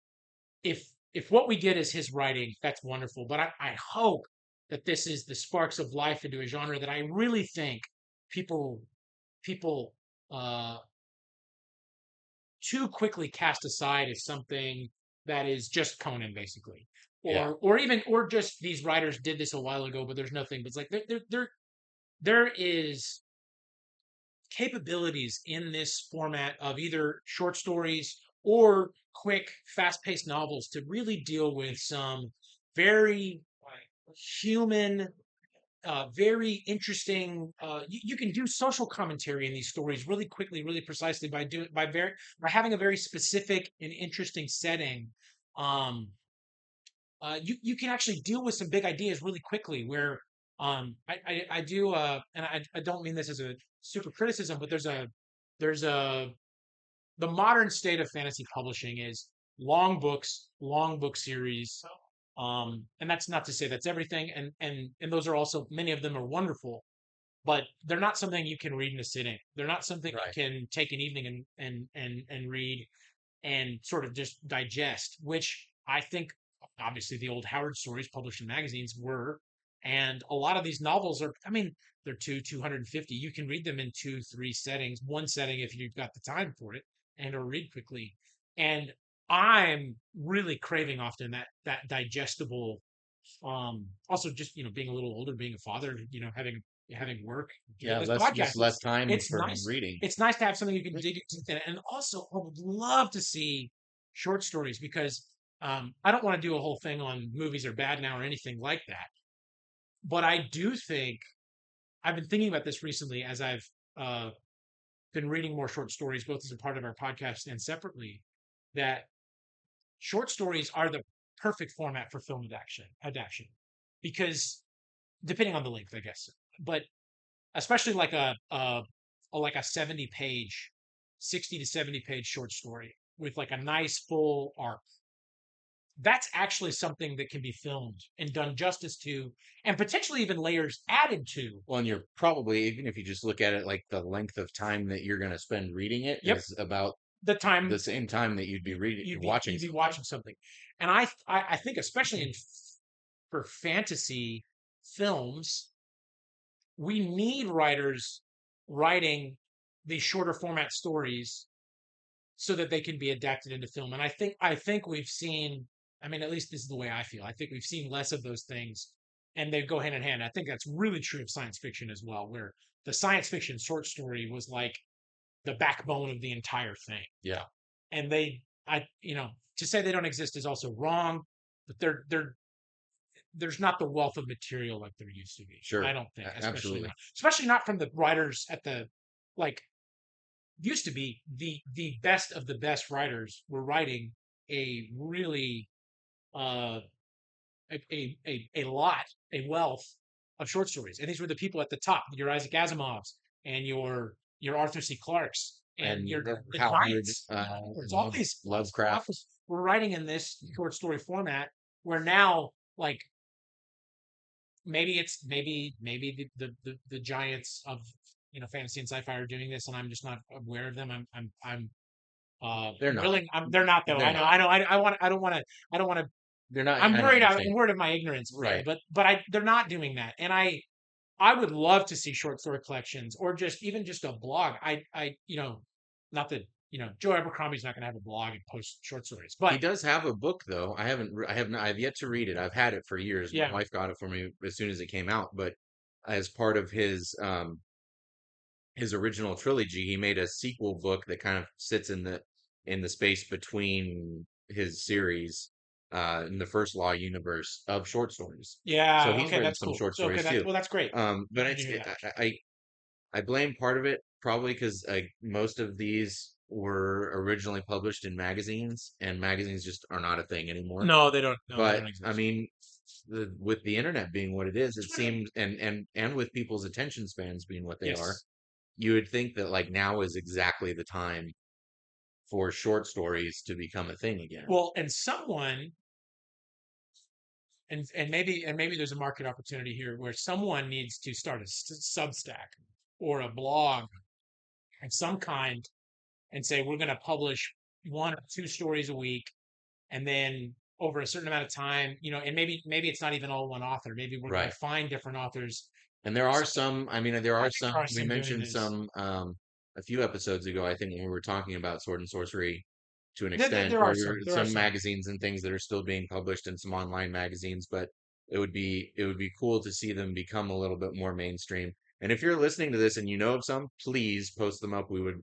if what we get is his writing, that's wonderful. But I hope that this is the sparks of life into a genre that I really think people people uh, too quickly cast aside as something that is just Conan, basically, Yeah. or just these writers did this a while ago, but there's nothing. But it's like there is capabilities in this format of either short stories or quick, fast-paced novels to really deal with some very human, very interesting. You can do social commentary in these stories really quickly, really precisely by having a very specific and interesting setting. Um, you can actually deal with some big ideas really quickly. Where I do, and I don't mean this as a super criticism, but there's a the modern state of fantasy publishing is long book series. And that's not to say that's everything, and those are also, many of them are wonderful, but they're not something you can read in a sitting. They're not something you Right. can take an evening and read and sort of just digest, which I think obviously the old Howard stories published in magazines were. And a lot of these novels are, I mean, they're 250. You can read them in 2, 3 settings, one setting if you've got the time for it, and or read quickly. And I'm really craving often that digestible, also just, being a little older, being a father, having work, doing Yeah, this less podcast, just less time it's for nice. reading. It's nice to have something you can dig into. And also I would love to see short stories, because I don't want to do a whole thing on movies are bad now or anything like that, but I do think I've been thinking about this recently as I've uh, been reading more short stories, both as a part of our podcast and separately, that short stories are the perfect format for film adaptation, because depending on the length, I guess, but especially like like a 60 to 70 page short story with like a nice full arc. That's actually something that can be filmed and done justice to, and potentially even layers added to. Well, and you're probably, even if you just look at it, like the length of time that you're going to spend reading it Yep, is about the time the same time that you'd be reading, watching you'd be something. watching something. And I think especially for fantasy films, we need writers writing these shorter format stories so that they can be adapted into film. And I think we've seen, I mean, at least this is the way I feel. I think we've seen less of those things, and they go hand in hand. I think that's really true of science fiction as well, where the science fiction short story was like the backbone of the entire thing. Yeah. and to say they don't exist is also wrong, but there's not the wealth of material like there used to be. I Sure. don't think, Absolutely. especially not from the writers at the like used to be the best of the best writers were writing a really uh a wealth of short stories, and these were the people at the top, your Isaac Asimovs and your Arthur C. Clarke's and And your the Howard, giants. There's all these Lovecraft. authors were writing in this short story format, where now like maybe the giants of fantasy and sci-fi are doing this, and I'm just not aware of them. They're not. Willing. They're not though. They're I know. not. I know. I want. I don't want to. I don't want to. They're not. I'm I know what worried. you're I'm saying. worried of my ignorance, man. Right. But they're not doing that, and I would love to see short story collections, or just a blog. Not that Joe Abercrombie's not going to have a blog and post short stories, He but does have a book though. I haven't. I have not. I've yet to read it. I've had it for years. My yeah, wife got it for me as soon as it came out. But as part of his original trilogy, he made a sequel book that kind of sits in the space between his series in the First Law universe of short stories. So yeah. he's Okay, written that's some cool. short So okay, stories too. that's great. But Did you hear that? I blame part of it probably because most of these were originally published in magazines, and magazines just are not a thing anymore. No, they don't. No, they But don't I exist. mean, with the internet being what it is, it Twitter. seems, and with people's attention spans being what they are, Yes. you would think that like now is exactly the time for short stories to become a thing again. Well, and maybe there's a market opportunity here where someone needs to start a Substack or a blog of some kind and say we're going to publish one or two stories a week, and then over a certain amount of time, and maybe it's not even all one author. Maybe we're going to Right. find different authors. And there are some, I mean, there I are think some, there are we some doing mentioned this. some a few episodes ago, I think when we were talking about Sword and Sorcery to an There, there, extent, there where are some. There are some some. magazines and things that are still being published in some online magazines, but it would be cool to see them become a little bit more mainstream. And if you're listening to this and you know of some, please post them up. We would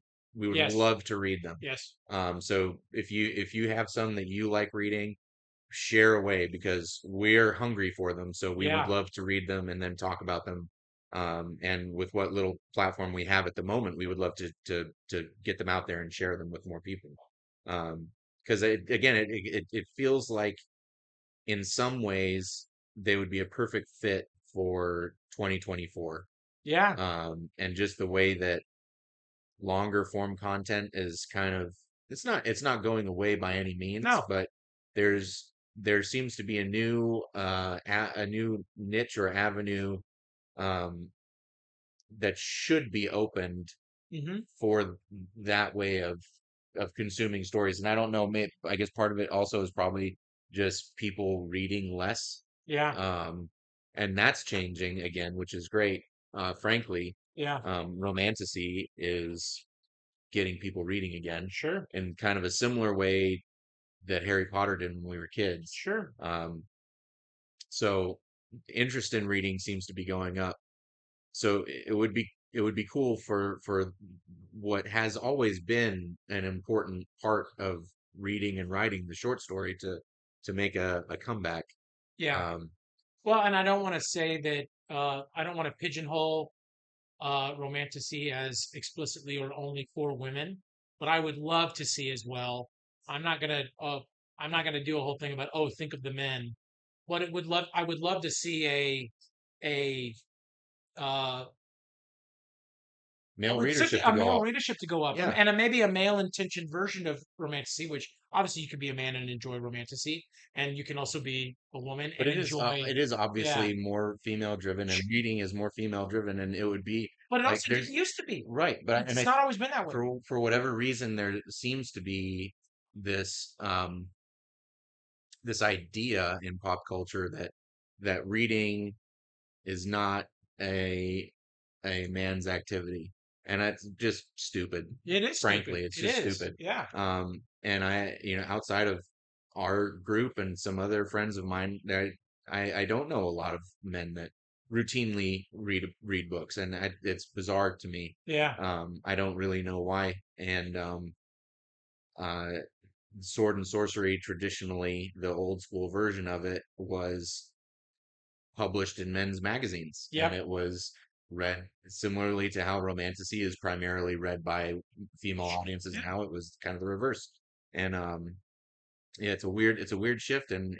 Yes. love to read them. Yes. So if you have some that you like reading, share away because we're hungry for them. So we would Yeah. love to read them and then talk about them. And with what little platform we have at the moment, we would love to get them out there and share them with more people. Because again, it feels like in some ways they would be a perfect fit for 2024. Yeah. And just the way that longer form content is kind of it's not going away by any means, No. but there seems to be a new niche or avenue um, that should be opened Hmm. for that way of consuming stories. And I don't know, maybe I guess part of it also is probably just people reading less. Yeah. Um, and that's changing again, which is great. Frankly, Yeah. romantasy is getting people reading again Sure. in kind of a similar way that Harry Potter did when we were kids. Sure. So interest in reading seems to be going up. So it would be cool for what has always been an important part of reading and writing the short story to make a comeback. Yeah. Um, Well, and I don't want to say that. I don't want to pigeonhole romantasy as explicitly or only for women, but I would love to see as well. I'm not gonna. I'm not gonna do a whole thing about think of the men, but I would love to see a uh, Male essentially readership to a go male up. readership to go up, Yeah, and maybe a male intentioned version of romantasy, which obviously you could be a man and enjoy romantasy, and you can also be a woman but and enjoy. it is Yeah, obviously more female driven, and reading is more female driven, and it would be but it like also didn't there's used to be. right, but and It's I not always been that way. for whatever reason there seems to be this this idea in pop culture that reading is not a a man's activity, and that's just stupid. It is stupid. Frankly, it's It just is. stupid. Yeah. And outside of our group and some other friends of mine, I don't know a lot of men that routinely read books, and it's bizarre to me. Yeah. I don't really know why, and uh, Sword and Sorcery, traditionally, the old school version of it was published in men's magazines, and Yep. it was read similarly to how Romantasy is primarily read by female audiences Yeah. now. It was kind of the reverse, and yeah, it's a weird shift, and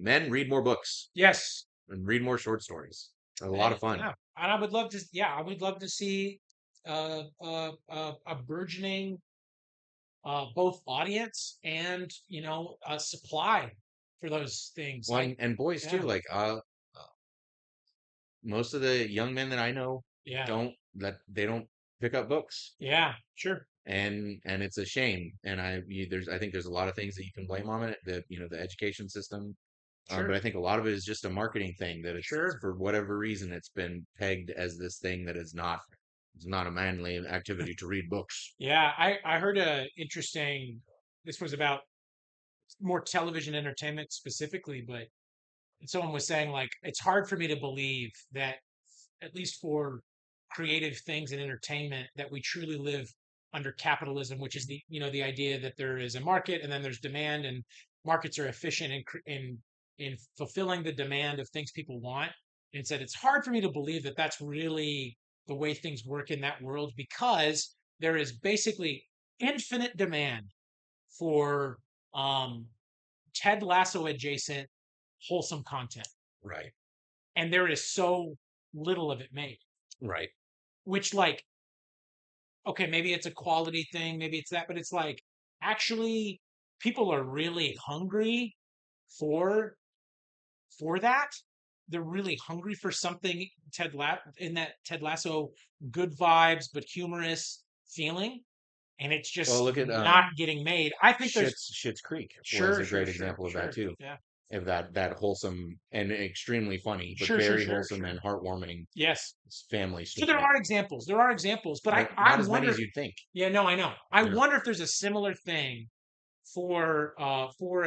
men read more books Yes. and read more short stories. It's a lot of Hey, fun. yeah. And I would love to. Yeah, I would love to see a burgeoning both audience and a supply for those things. One and boys too, Yeah, like most of the young men that I know yeah, they don't pick up books, yeah. Sure, and it's a shame. And I think there's a lot of things that you can blame on it, that the education system, but sure, I think a lot of it is just a marketing thing, that it's sure. for whatever reason it's been pegged as this thing that is not, it's not a manly activity to read books. Yeah, I heard a interesting. This was about more television entertainment specifically, but someone was saying like it's hard for me to believe that at least for creative things and entertainment that we truly live under capitalism, which is the idea that there is a market and then there's demand and markets are efficient in fulfilling the demand of things people want. And said it's hard for me to believe that that's really the way things work in that world because there is basically infinite demand for um, Ted Lasso adjacent wholesome content, Right. and there is so little of it made. Right. Which, like, okay, maybe it's a quality thing, maybe it's that, but it's like actually people are really hungry for that. They're really hungry for something in that Ted Lasso good vibes but humorous feeling, and it's Well, just look at not getting made. I think there's Schitt's Creek was sure, a sure, great sure, example of that sure, too, yeah, of that wholesome and extremely funny, but sure, sure, very sure, wholesome sure. and heartwarming Yes. family So there story. are examples. There are examples, but I But I not as many wonder. as you'd think. Yeah, no, I know. I Yeah. wonder if there's a similar thing for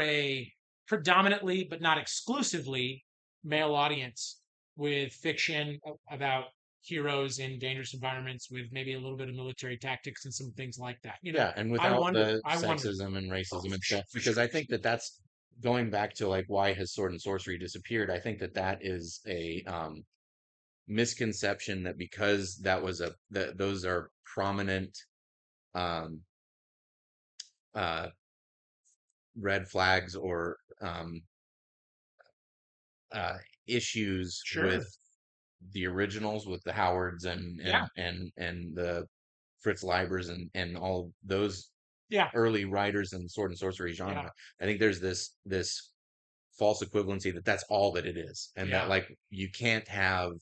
a predominantly but not exclusively male audience with fiction about heroes in dangerous environments with maybe a little bit of military tactics and some things like that. Yeah, and I without wonder. the I wonder. sexism and Oh, racism for and sure, stuff, for because sure. I think that that's going back to like why has Sword and Sorcery disappeared. I think that that is a misconception, that because that those are prominent um, uh, red flags or uh, issues with Sure. the originals, with the Howards Yeah. and the Fritz Leibers and all those Yeah. early writers in the Sword and Sorcery Yeah. genre. I think there's this false equivalency that that's all that it is, and that Yeah. like you can't have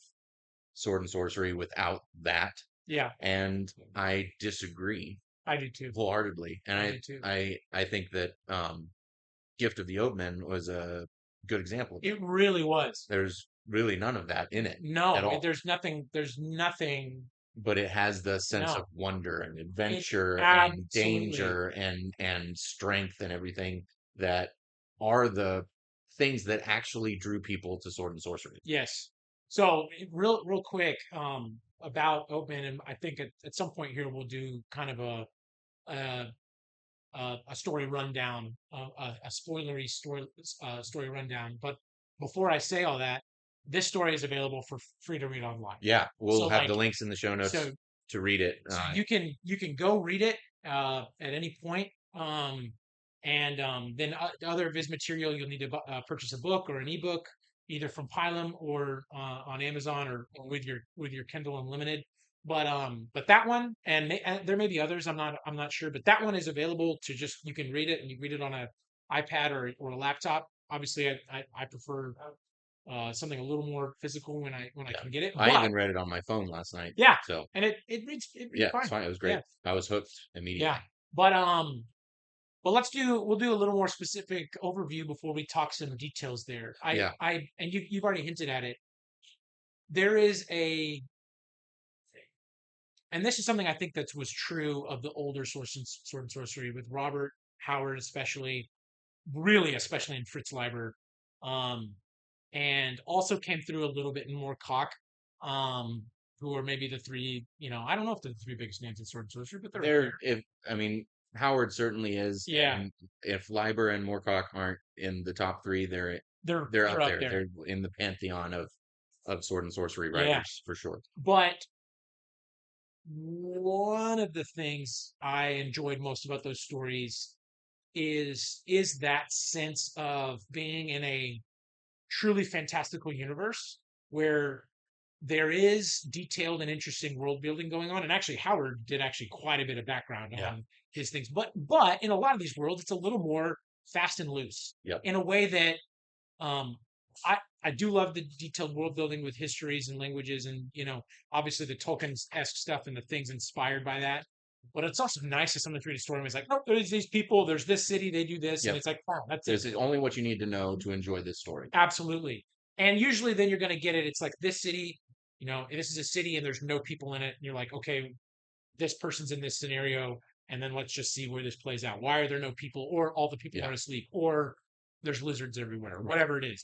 Sword and Sorcery without that. Yeah. And I disagree I do too. wholeheartedly. And I do too. I think that Gift of the Oatmen was a good example of that. It really was. There's really none of that in it at No, all, there's nothing. There's nothing. but it has the sense of No, wonder and it adventure and absolutely. danger and strength and everything that are the things that actually drew people to Sword and Sorcery. Yes. So real quick, about Oatman, and I think at some point here we'll do kind of a a story rundown, a spoilery story rundown. But before I say all that, this story is available for free to read online. Yeah, we'll So have the like, links in the show so notes to read it. so you can go read it at any point. And then other of his material you'll need to purchase a book or an ebook either from Pilum or on Amazon or with your Kindle Unlimited. But that one and there may be others I'm not sure, but that one is available to just you can read it and you read it on a iPad or a laptop. Obviously, I prefer something a little more physical when I Yeah, can get it. I But even read it on my phone last night. yeah, So and it reads yeah, it's fine. fine. It was great. Yeah, I was hooked yeah. immediately. But we'll do a little more specific overview before we talk some details there. Yeah, And you've already hinted at it. There is and this is something I think that was true of the older Sword and Sorcery with Robert Howard, especially, really, especially in Fritz Leiber, um, and also came through a little bit in Moorcock, um, who are maybe the three, I don't know if they're the three biggest names in Sword and Sorcery, but they're up they're there. if I mean Howard certainly is, Yeah, and if Leiber and Moorcock aren't in the top three, they're they're up up there. there. They're in the pantheon of sword and sorcery Yeah, writers for sure. but one of the things I enjoyed most about those stories is that sense of being in a truly fantastical universe where there is detailed and interesting world building going on. And actually, Howard did actually quite a bit of background Yeah. on his things. But in a lot of these worlds, it's a little more fast and loose Yep. in a way that um, I do love the detailed world building with histories and languages, and obviously the Tolkien-esque stuff and the things inspired by that. But it's also nice to sometimes read a story and it's like, oh, there's these people, there's this city, they do this, and Yep. it's like, oh, that's it. This is only what you need to know to enjoy this story. Absolutely. And usually then you're going to get it. It's like this city, this is a city and there's no people in it. And you're like, okay, this person's in this scenario. And then let's just see where this plays out. Why are there no people? Or all the people Yeah. are asleep? Or there's lizards everywhere, or whatever it is,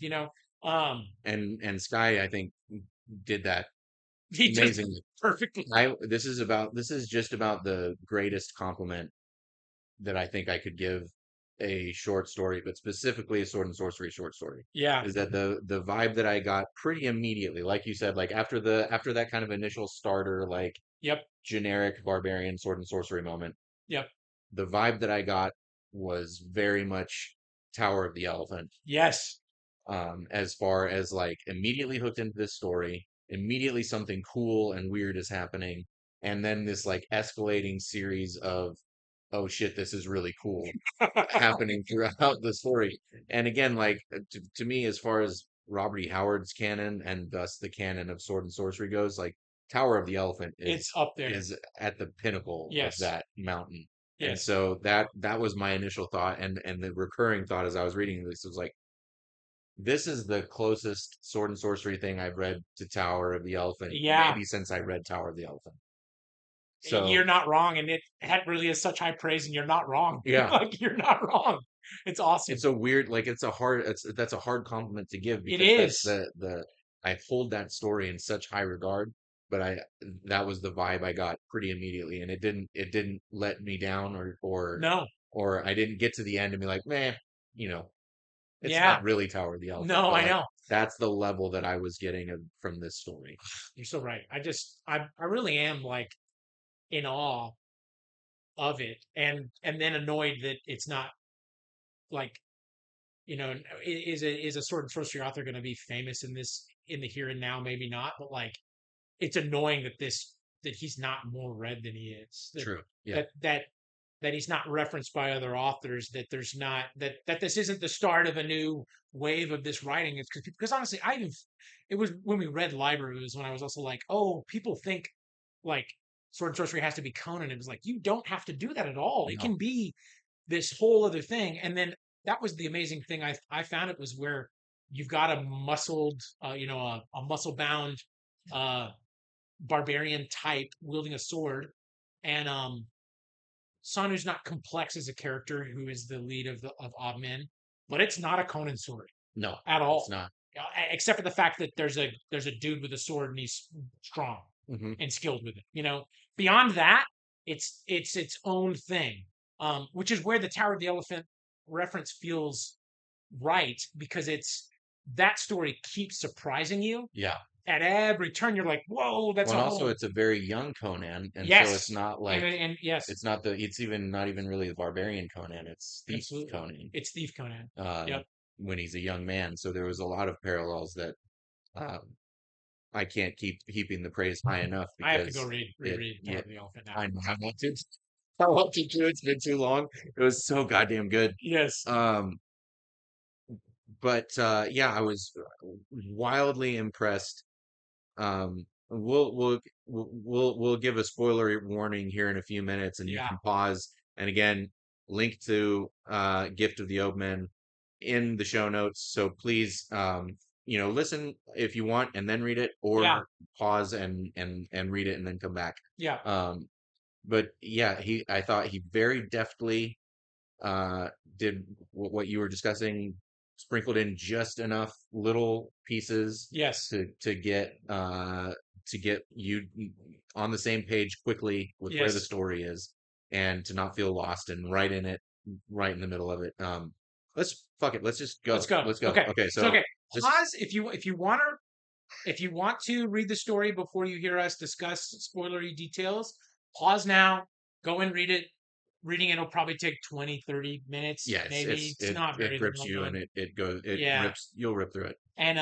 And Sky, I think, did that he just amazingly. perfectly. This is just about the greatest compliment that I think I could give a short story, but specifically a sword and sorcery short story. Yeah. Is that the vibe that I got pretty immediately, like you said, like after that kind of initial starter, like Yep. generic barbarian sword and sorcery moment, Yep. the vibe that I got was very much Tower of the Elephant. Yes. As far as like immediately hooked into this story, immediately something cool and weird is happening, and then this like escalating series of, oh shit, this is really cool happening throughout the story. And again, like to me, as far as Robert E. Howard's canon and thus the canon of sword and sorcery goes, like Tower of the Elephant It's up there. is at the pinnacle of Yes. that mountain. And Yes. so that was my initial thought, and the recurring thought as I was reading this was like, this is the closest sword and sorcery thing I've read to Tower of the Elephant, Yeah. maybe since I read Tower of the Elephant. You're So not wrong. And it had really is such high praise, and you're not wrong. yeah, Like, you're not wrong. It's awesome. it's a weird, like that's a hard compliment to give It because that's is. the I hold that story in such high regard, but that was the vibe I got pretty immediately, and it didn't let me down No. or I didn't get to the end and be like, man, you know, it's Yeah. not really Tower of the Elephant, No, but I like know. that's the level that I was getting from this story. You're so right. I really am like in awe of it, and then annoyed that it's not like, is a sword and sorcery author going to be famous in the here and now? Maybe not, but like, it's annoying that he's not more read than he is. True. Yeah. That he's not referenced by other authors. That there's not that this isn't the start of a new wave of this writing. It's because honestly, it was when we read Library. It was when I was also like, oh, people think like sword and sorcery has to be Conan. It was like, you don't have to do that at all. It No. can be this whole other thing. And then that was the amazing thing I found. It was where you've got a muscled, a muscle bound barbarian type wielding a sword, and Sonu's not complex as a character, who is the lead of Odd Men, but it's not a Conan sword No, at it's all, not. except for the fact that there's a dude with a sword and he's strong Hmm. and skilled with it. Beyond that, it's its own thing, which is where the Tower of the Elephant reference feels right, because that story keeps surprising you Yeah. at every turn. You're like, whoa, that's Well, a and also whole. it's a very young Conan, and so it's Yes, not and like and yes, it's even not even really the barbarian Conan, it's thief absolutely, Conan, it's Thief Conan. uh, Yep. when he's a young man. So there was a lot of parallels that um, I can't keep heaping the praise high enough I have to go because reread Tower yeah, of the Elephant now. I know I want to. I want to too. It's been too long. It was so goddamn good. Yes. Um, but yeah, I was wildly impressed. We'll give a spoiler warning here in a few minutes, and you Yeah. can pause. And again, link to Gift of the Oakmen in the show notes. So please, listen if you want and then read it, Yeah. or pause and read it and then come back. Yeah. Um, but yeah, I thought he very deftly uh, did what you were discussing, sprinkled in just enough little pieces Yes. to get you on the same page quickly with where the Yes. story is. and to not feel lost and right in it, right in the middle of it. Let's fuck it. Let's just Let's go. go. Let's go. Okay. Okay, So so okay, just pause if you want to read the story before you hear us discuss spoilery details. Pause now. Go and read it. Reading it will probably take 20, 30 minutes, yes, maybe. It's not it very grips long. you and it goes it Yeah. rips. You'll rip through it. And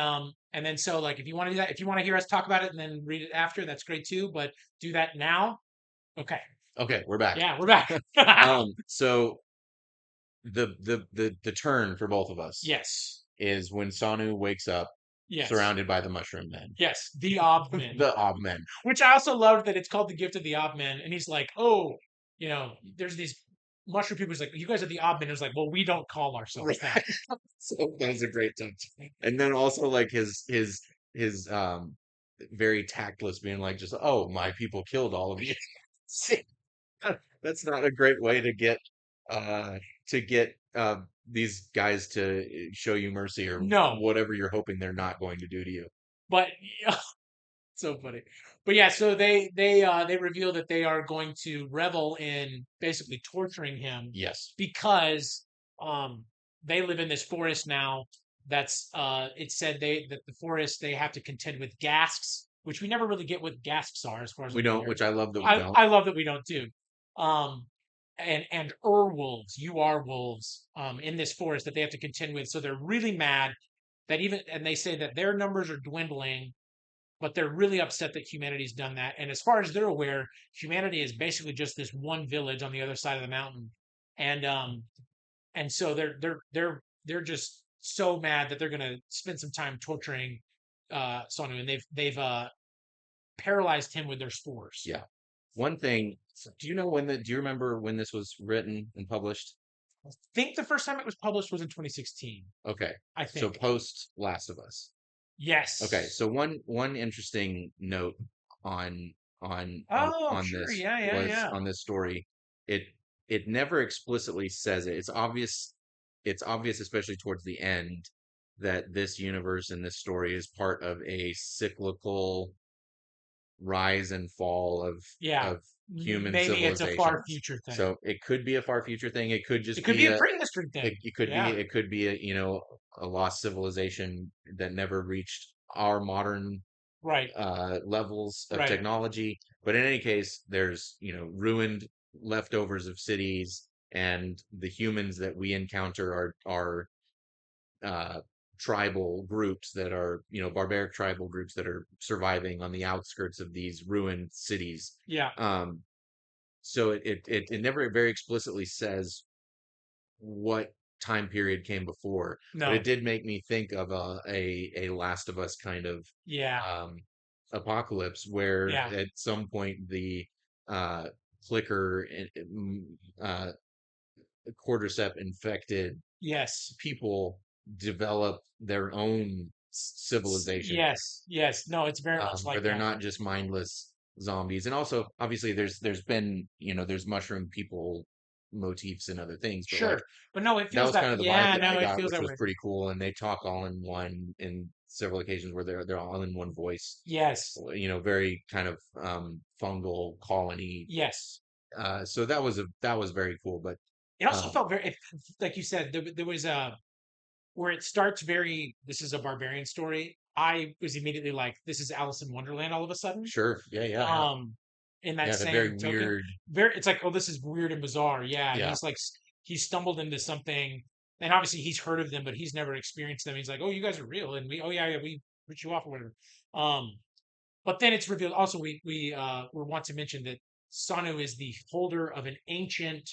then so like if you want to do that, if you want to hear us talk about it and then read it after, that's great too. But do that now. Okay. Okay, we're back. Yeah, we're back. So the turn for both of us Yes. is when Sanu wakes up Yes. surrounded by the mushroom men. Yes. The Obmen. The Ob men. Which I also loved that it's called the gift of the Obmen. And he's like, oh, there's these mushroom people. He's like, you guys are the Obmen. It's like, well, we don't call ourselves that. So that was a great touch. And then also like his very tactless being like just, oh, my people killed all of you. That's not a great way uh to get these guys to show you mercy or No, whatever you're hoping they're not going to do to you. but so funny. But yeah, so they reveal that they are going to revel in basically torturing him Yes. because they live in this forest now that's it said that the forest they have to contend with gasks, which we never really get what gasks are as far as We I'm don't, aware. which I love that we I don't. I love that we don't do. Um and wolves, wolves in this forest that they have to contend with. So they're really mad that and they say that their numbers are dwindling, but they're really upset that humanity's done that. And as far as they're aware, humanity is basically just this one village on the other side of the mountain. And so they're just so mad that they're gonna spend some time torturing Sonu, and they've paralyzed him with their spores. Yeah. One thing, do you remember when this was written and published? I think the first time it was published was in 2016. Okay. I So think. post Last of Us. Okay. Yes. So one interesting note on Oh, on sure. this Yeah, yeah, was yeah. on this story. It it never explicitly says it. It's obvious especially towards the end that this universe and this story is part of a cyclical rise and fall Yeah. of human Maybe it's a far civilizations. future thing. So it could be a far future thing. It could It just could be be a a prehistory thing. Yeah. it could be a a lost civilization that never reached our modern Right. levels of Right. technology. But in any case, there's ruined leftovers of cities, and the humans that we encounter are uh, tribal groups that are, barbaric tribal groups that are surviving on the outskirts of these ruined cities. Yeah. Um, so it never very explicitly says what time period came before, but it No. did make me think of a Last of Us kind of Yeah. um, apocalypse where Yeah. at some point the uh, clicker uh, cordyceps infected Yes. people develop their own civilization, Yes. Yes. No, it's very much where like they're that. not just mindless zombies. And also, obviously, there's been there's mushroom people motifs and other things, but like Sure. But no, it that feels was that. kind of the vibe Yeah. that I No, it got, feels which that was way. pretty cool. And they talk all in one in several occasions where they're all in one voice. Yes. Very kind of fungal colony. Yes. So that was very cool. But It also um, felt like you said, there was a where it starts very. This is a barbarian story. I was immediately like, this is Alice in Wonderland. All of a sudden, sure, yeah, um, in that yeah, the very same token, weird, it's like, oh, this is weird and bizarre. Yeah, yeah, he's like he stumbled into something, and obviously he's heard of them, but he's never experienced them. He's like, oh, you guys are real, and oh yeah, we put you off or whatever. Um, but then it's revealed. Also, we want to mention that Sanu is the holder of an ancient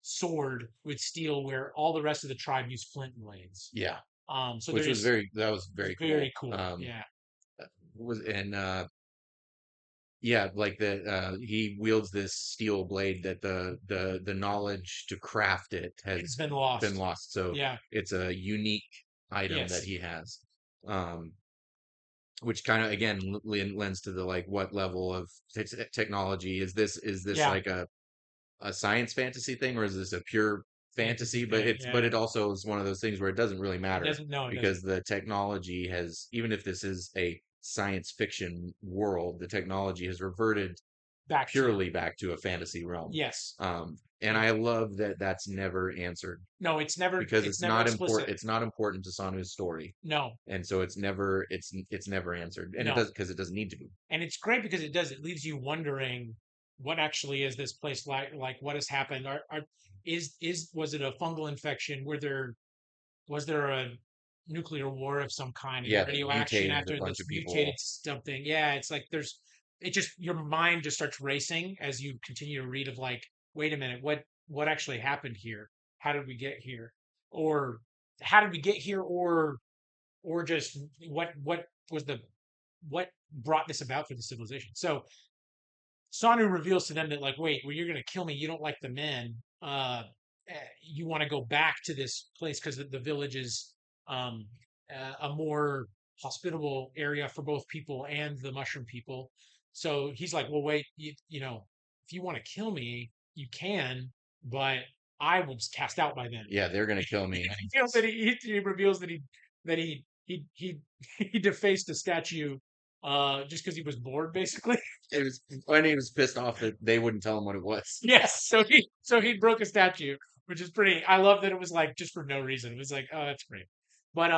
sword with steel, where all the rest of the tribe use flint and blades. yeah. So Which was there's that was very cool. very cool. Yeah. Was and yeah, like he wields this steel blade that the knowledge to craft it It's has been been lost. lost. So Yeah. it's a unique item that Yes. he has. Um, which kind of again lends to the like what level of technology is this? Is this Yeah. like a science fantasy thing, or is this a pure Fantasy fantasy? But thing. it also is one of those things where it doesn't really It matter doesn't. No, it because doesn't. the technology has, even if this is a science fiction world, the technology has reverted back to. purely back to a fantasy realm. Yes. And I love that that's never answered No, it's never because it's it's never not important. explicit. It's not important to Sanu's story, No, and so it's never answered, and it no. does because it doesn't need to be. And it's great because it leaves you wondering what actually is this place like what has happened? Was it a fungal infection? Was there a nuclear war of some kind and Yeah, a they radioaction mutated a after bunch this of mutated people. something? Yeah, it's like your mind just starts racing as you continue to read of like, wait a minute, what actually happened here? How did we get here? Or how did we get here? Or just what was the what brought this about for the civilization? So Sanu reveals to them that like, wait, well, you're gonna kill me. You don't like the men. You want to go back to this place because the village is um, a more hospitable area for both people and the mushroom people. So he's like, well, wait, if you want to kill me, you can, but I was cast out by then. Yeah, they're gonna kill me. He feels that he reveals that he he defaced a statue just because he was bored, basically. It was when he was pissed off that they wouldn't tell him what it was. Yes, so he broke a statue, which is pretty. I love that it was like just for no reason. It was like, oh, that's great. But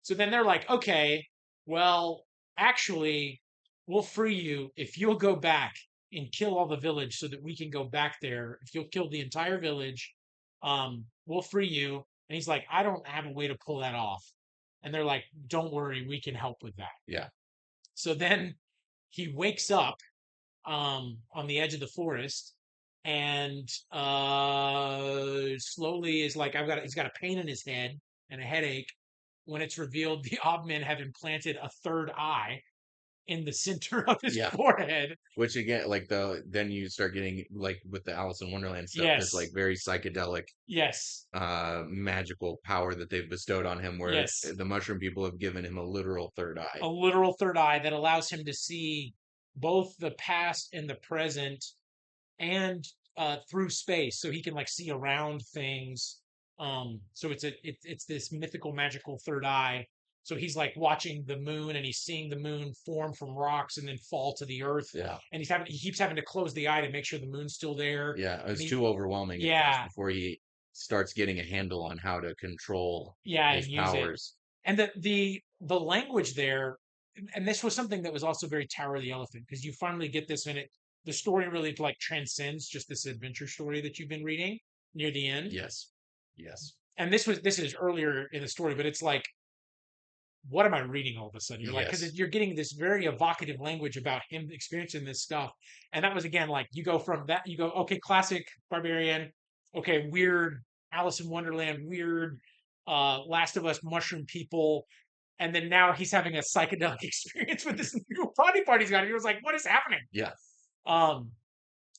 so then they're like, okay, well, actually, we'll free you if you'll go back and kill all the village so that we can go back there. If you'll kill the entire village, we'll free you. And he's like, I don't have a way to pull that off. And they're like, don't worry, we can help with that. Yeah, So then he wakes up on the edge of the forest and slowly is like he's got a pain in his head and a headache when it's revealed the Obmen have implanted a third eye in the center of his yeah. forehead. Which again, then you start getting like with the Alice in Wonderland stuff, this like Yes, very psychedelic, yes, magical power that they've bestowed on him, where yes. the mushroom people have given him a literal third eye. A literal third eye that allows him to see both the past and the present and through space, so he can like see around things. So it's this mythical, magical third eye. So he's like watching the moon, and he's seeing the moon form from rocks and then fall to the earth. Yeah, And he keeps having to close the eye to make sure the moon's still there. yeah. It And was too overwhelming at first yeah, before he starts getting a handle on how to control yeah, his and use it. powers. And the language there, and this was something that was also very Tower of the Elephant, because you finally get this in it. The story really like transcends just this adventure story that you've been reading near the end. Yes, yes, And this is earlier in the story, but it's like, what am I reading all of a sudden? You're like, yes. because you're getting this very evocative language about him experiencing this stuff. And that was again like you go from that, you go, okay, classic barbarian, okay, weird Alice in Wonderland, weird Last of Us mushroom people, and then now he's having a psychedelic experience with this new body part he's got. And he was like, what is happening? Yeah, Um,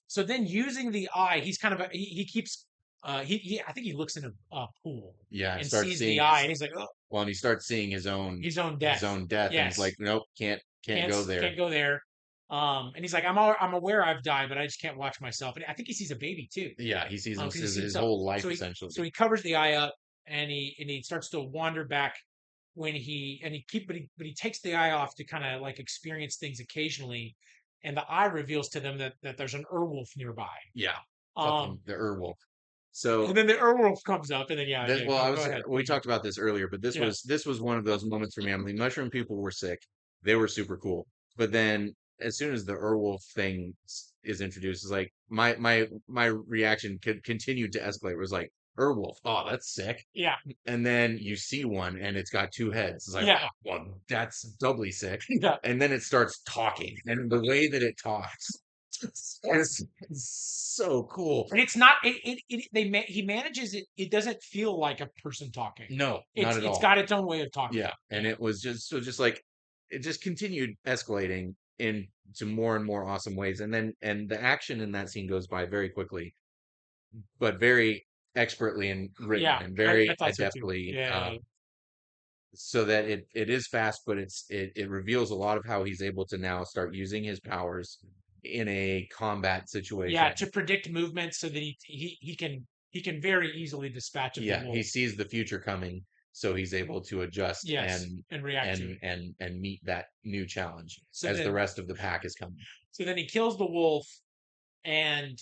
so then using the eye, he's kind of he keeps I think he looks in a pool yeah. And and starts sees the seeing eye, and he's like, oh, well, and he starts seeing his own his death. own death, and he's like, Yes, nope, can't go there. can't go there. And he's like, I'm aware I've died, but I just can't watch myself. And I think he sees a baby too. Yeah, he sees Because he sees his himself. whole life So essentially. he covers the eye up, and he starts to wander back when but he takes the eye off to kind of like experience things occasionally, and the eye reveals to them that there's an Urwolf nearby. Yeah, Um, fucking the Urwolf. and So then the Urwolf comes up, and then this, well, go ahead. we talked about this earlier, but Yeah, this was one of those moments for me. I mean, mushroom people were sick; they were super cool. But then, as soon as the Urwolf thing is introduced, it's like my reaction continued to escalate. It was like Urwolf, oh, that's sick. yeah, And then you see one, and it's got two heads. It's like, yeah, oh, well, that's doubly sick. yeah. And then it starts talking, and the way that it talks is so cool. And it's not he manages it. It doesn't feel like a person talking. No, not at It's all. got its own way of talking. Yeah, and it was just like it just continued escalating into more and more awesome ways, and the action in that scene goes by very quickly, but very expertly and written Yeah, and I very thought so too. adeptly, Yeah, so that it is fast, but it reveals a lot of how he's able to now start using his powers in a combat situation. yeah, to predict movement so that he can very easily dispatch of the Yeah, he wolf. sees the future coming, so he's able to adjust Yes, and react to it. and meet that new challenge So as the then rest of the pack is coming. he kills the wolf, and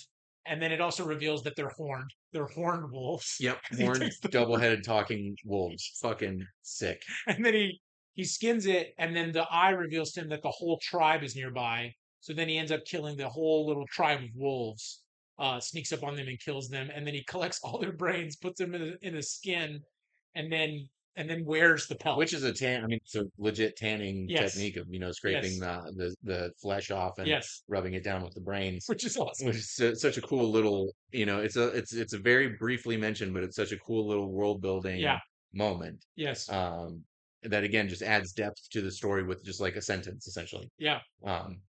then it also reveals that they're horned. They're horned wolves. Yep, 'Cause he horned, takes the double-headed talking wolves. Fucking sick. and then he skins it, and then the eye reveals to him that the whole tribe is nearby. So then he ends up killing the whole little tribe of wolves. Sneaks up on them and kills them, and then he collects all their brains, puts them in a skin, and then wears the pelt. Which is a tan. I mean, it's a legit tanning Yes, technique of scraping yes, the flesh off and yes, rubbing it down with the brains, which is awesome. which is such a cool little. It's a very briefly mentioned, but it's such a cool little world Yeah, building moment. yes, That again just adds depth to the story with just like a sentence essentially. yeah, Um,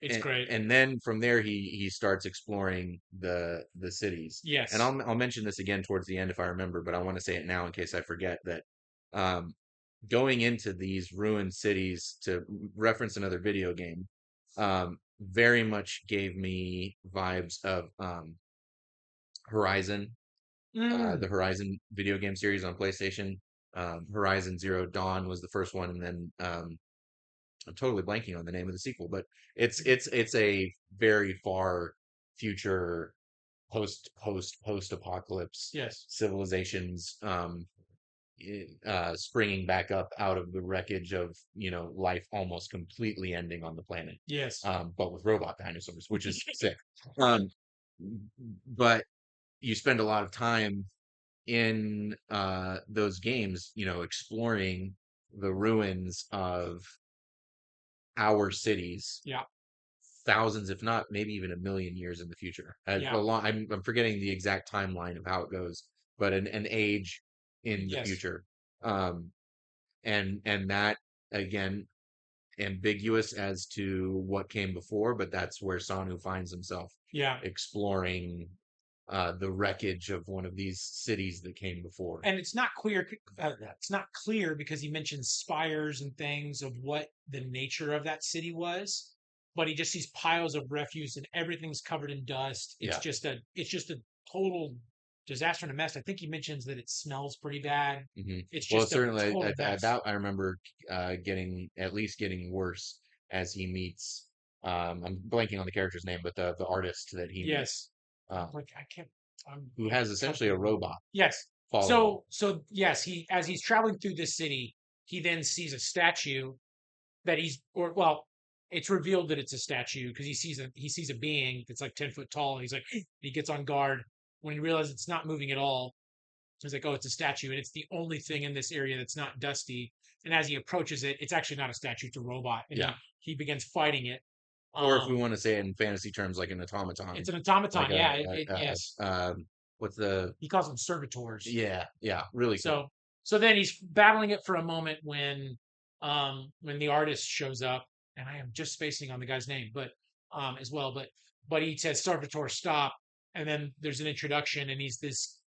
it's and great. then from there he starts exploring the cities. And Yes. I'll mention this again towards the end if I remember, but I want to say it now in case I forget that um, going into these ruined cities, to reference another video game, very much gave me vibes of Horizon, the Mm, Horizon video game series on PlayStation. Horizon Zero Dawn was the first one, and then I'm totally blanking on the name of the sequel, but it's a very far future post apocalypse yes. civilizations springing back up out of the wreckage of life almost completely ending on the planet, Yes. but with robot dinosaurs, which is sick. Um, but you spend a lot of time in those games, exploring the ruins of our cities Yeah. thousands, if not maybe even a million years in the future. Yeah. I'm forgetting the exact timeline of how it goes, but an age in the Yes. future. Um, and that again ambiguous as to what came before, but that's where Sanu finds himself Yeah. exploring the wreckage of one of these cities that came before. And it's not clear. It's not clear because he mentions spires and things of what the nature of that city was, but he just sees piles of refuse and everything's covered in dust. Yeah. It's just a total disaster and a mess. I think he mentions that it smells pretty bad. It's Well, just a certainly total at mess. that I remember getting worse as he meets. I'm blanking on the character's name, but the artist that he meets, Yes. uh, Like I can't. I'm who has trying to essentially think a of it. robot Yes. following him. So yes, he as he's traveling through this city, he then sees a statue that he's or well, it's revealed that it's a statue because he sees a being that's like 10 foot tall. And he's like he gets on guard when he realizes it's not moving at all. He's like, oh, it's a statue, and it's the only thing in this area that's not dusty. And as he approaches it, it's actually not a statue; it's a robot, and Yeah. he begins fighting it. Or if we Um, want to say it in fantasy terms, like an automaton, it's an like automaton, yeah. Yes, what's the he calls them servitors. yeah, really cool. So then he's battling it for a moment when the artist shows up, and I am just spacing on the guy's name, but as well, but he says Servitor stop, and then there's an introduction, and he's this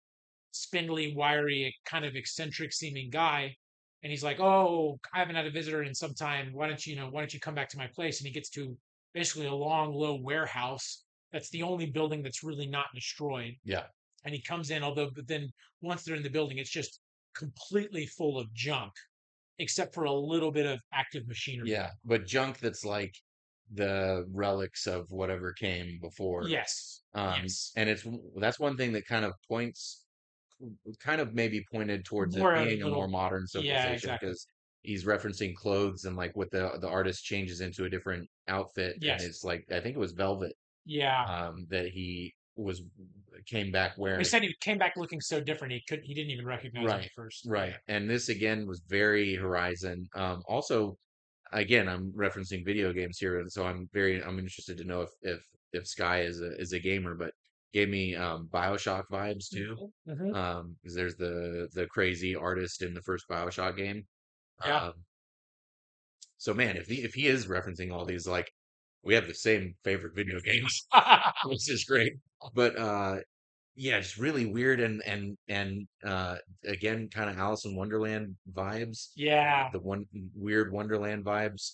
spindly, wiry, kind of eccentric seeming guy, and he's like, "Oh, I haven't had a visitor in some time. Why don't you come back to my place?" And he gets to basically a long, low warehouse. That's the only building that's really not destroyed, Yeah. and he comes in, but then once they're in the building, it's just completely full of junk, except for a little bit of active machinery. Yeah, but junk that's like the relics of whatever came before. Yes, yes, And that's one thing that kind of maybe pointed towards it more a being a more little. modern Yeah, civilization exactly. because he's referencing clothes and like what the artist changes into a different outfit, and Yes, it's like I think it was velvet yeah. that he was came back They wearing. said he came back looking so different he didn't even recognize him Right, at first. right. Yeah, And this again was very Horizon. Also, again, I'm referencing video games here, and so I'm interested to know if Sky is a gamer, but gave me BioShock vibes too. hmm Because there's the crazy artist in the first BioShock game. yeah. Um, so man, if he is referencing all these, like we have the same favorite video games, which is great. But yeah, it's really weird and again, kind of Alice in Wonderland vibes, Yeah, the one weird Wonderland vibes,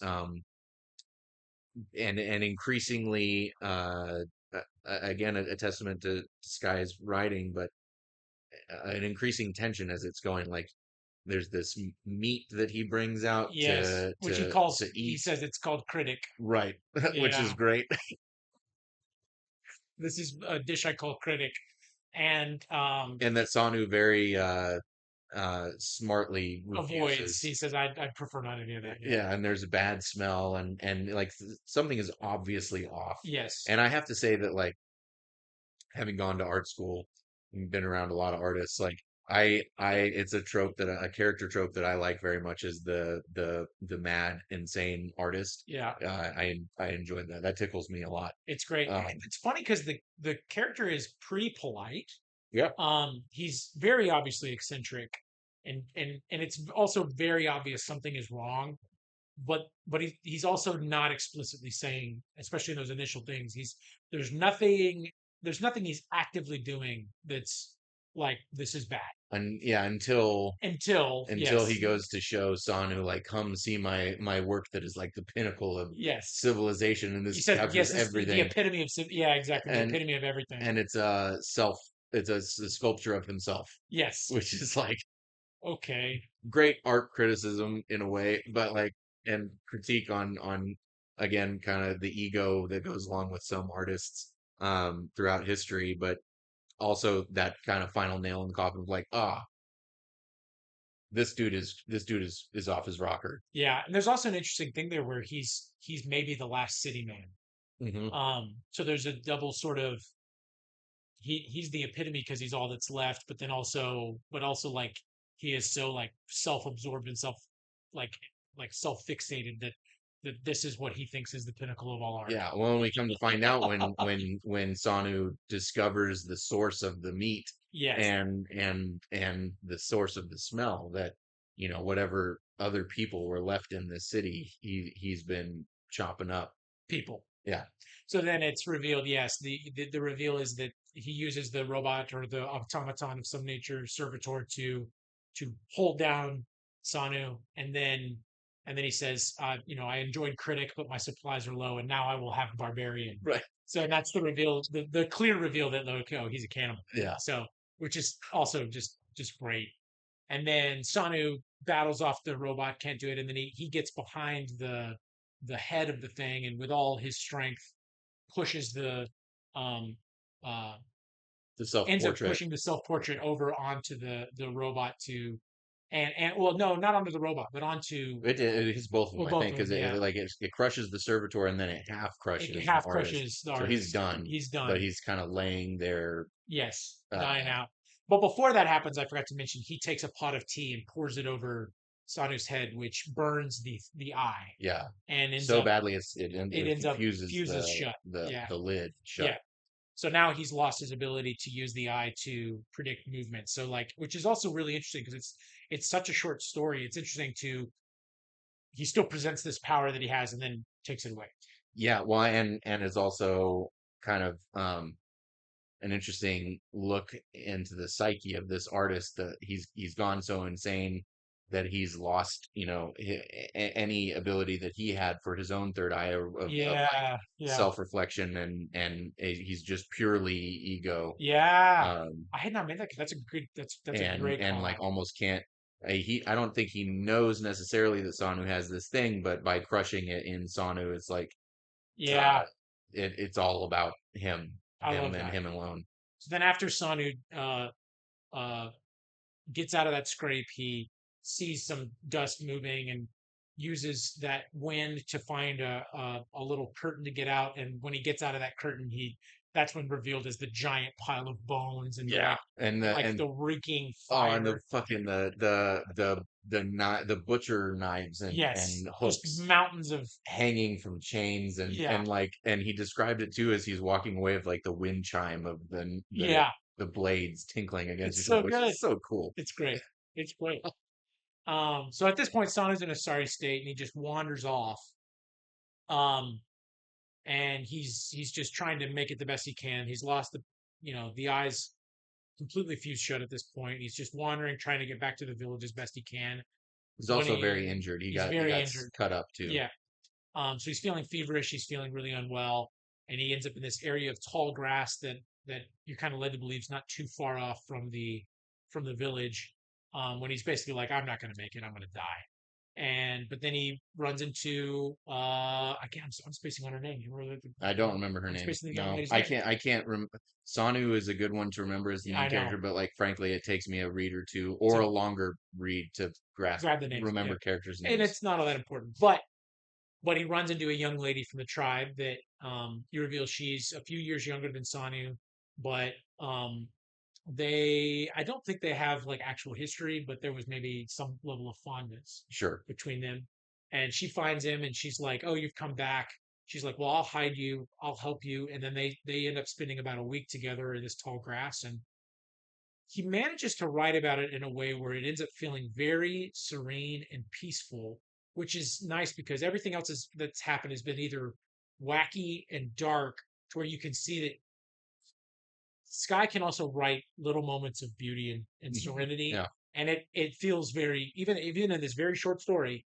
and increasingly, again, a testament to Sky's writing, but an increasing tension as it's going. Like there's this meat that he brings out yes. Which to he eat, says it's called critic. right, which is Yeah, great. This is a dish I call critic, and And that Sanu very smartly avoids. refuses. He says, "I prefer not to do that." Yeah. Yeah, and there's a bad smell, and like something is obviously off. Yes. And I have to say that, like, having gone to art school and been around a lot of artists, like it's a trope that a character trope that I like very much is the mad, insane artist. Yeah. I enjoyed that. That tickles me a lot. It's great. Um, It's funny because the character is pretty polite. yeah, He's very obviously eccentric, and it's also very obvious something is wrong. But he's also not explicitly saying, especially in those initial things. There's nothing there's nothing he's actively doing that's like this is bad and yeah, until he yes, goes to show Sanu, like, come see my work that is like the pinnacle of yes. civilization, and He this says captures yes, it's the everything. epitome of yeah, exactly, the and epitome of everything. and it's a sculpture of himself, Yes. which is like Okay. great art criticism in a way, but like, and critique on again kind of the ego that goes along with some artists throughout history, but also that kind of final nail in the coffin of like, this dude is off his rocker. Yeah, and there's also an interesting thing there where he's maybe the last city man. Hmm. So there's a double sort of he's the epitome because he's all that's left, but then also like he is so like self-absorbed and like self-fixated that this is what he thinks is the pinnacle of all art. Yeah, well, when we come to find out, when Sanu discovers the source of the meat Yes, and the source of the smell, that whatever other people were left in the city, he's been chopping up. people. Yeah, So then it's revealed, yes, the reveal is that he uses the robot or the automaton of some nature servitor to hold down Sanu, and then he says, I enjoyed critic, but my supplies are low, and now I will have barbarian. right. So that's the reveal, the clear reveal that like, oh, he's a cannibal. Yeah, So which is also just great. And then Sanu battles off the robot, can't do it, and then he gets behind the head of the thing, and with all his strength pushes um uh the self ends up portrait. pushing the self-portrait over onto the robot to and well, no, not onto the robot, but onto It hits both of well, them, I both think, of them. because Yeah, it crushes the servitor, and then it half it crushes the half artist. crushes the So he's artist. done, He's but done. he's kind of laying there. Yes, dying Uh, out. But before that happens, I forgot to mention he takes a pot of tea and pours it over Sanu's head, which burns the eye yeah, and ends so up badly it it ends up fuses fuses shut. Yeah, the lid shut. yeah. So now he's lost his ability to use the eye to predict movement. So like, which is also really interesting because it's such a short story. It's interesting to he still presents this power that he has and then takes it away. Yeah, well, and is also kind of an interesting look into the psyche of this artist, that he's gone so insane that he's lost, any ability that he had for his own third eye of like Yeah, yeah, self-reflection, and he's just purely ego. yeah. um I had not made that. That's a good. That's a great and call like out. almost can't. I don't think he knows necessarily that Sanu has this thing, but by crushing it in Sanu, it's like, Yeah, uh it's all about him, I love and that. him alone. So then after Sanu uh gets out of that scrape, he sees some dust moving and uses that wind to find a little curtain to get out. And when he gets out of that curtain, he that's when revealed as the giant pile of bones and Yeah, the reeking oh, and the fire. fucking the butcher knives Yes, and just hooks mountains of hanging from chains, yeah, and he described it too as he's walking away of like the wind chime of yeah. the blades tinkling against It's each other, so which good. is so cool. It's great. It's great. So at this point, Sana's in a sorry state, and he just wanders off. Um, and he's just trying to make it the best he can. He's lost the eyes completely fused shut at this point. He's just wandering, trying to get back to the village as best he can. He's When also very injured. he's He very got injured, cut up too. yeah. So he's feeling feverish. He's feeling really unwell, and he ends up in this area of tall grass that you're kind of led to believe is not too far off from the village. When he's basically like, "I'm not going to make it. I'm going to die." but then he runs into again, I'm spacing on her name. I don't remember her I'm name. spacing the young No, lady's I name. can't. I can't remember. Sanu is a good one to remember as the Yeah, main I character, know. but like frankly, it takes me a read or two or To a longer read to grasp grab the names. Yeah, remember characters' and names. it's not all that important. But he runs into a young lady from the tribe that you reveal she's a few years younger than Sanu, but I don't think they have like actual history, but there was maybe some level of fondness Sure. between them. And she finds him and she's like, "Oh, you've come back." She's like, "Well, I'll hide you. I'll help you." And then they end up spending about a week together in this tall grass, and he manages to write about it in a way where it ends up feeling very serene and peaceful, which is nice because everything else that's happened has been either wacky and dark to where you can see that Sky can also write little moments of beauty and serenity. Yeah. And it feels very, even in this very short story,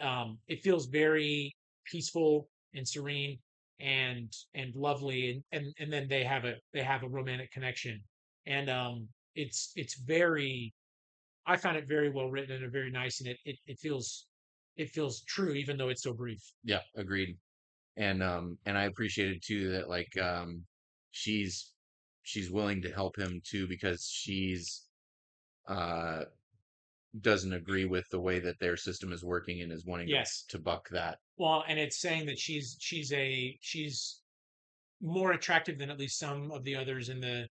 it feels very peaceful and serene and lovely. And then they have a romantic connection. And it's very, I found it very well written and very nice. And it feels true, even though it's so brief. Yeah. Agreed. And I appreciated too that like she's she's willing to help him too because she's uh doesn't agree with the way that their system is working and is wanting Yes. to buck that. Well, and it's saying that she's more attractive than at least some of the others in the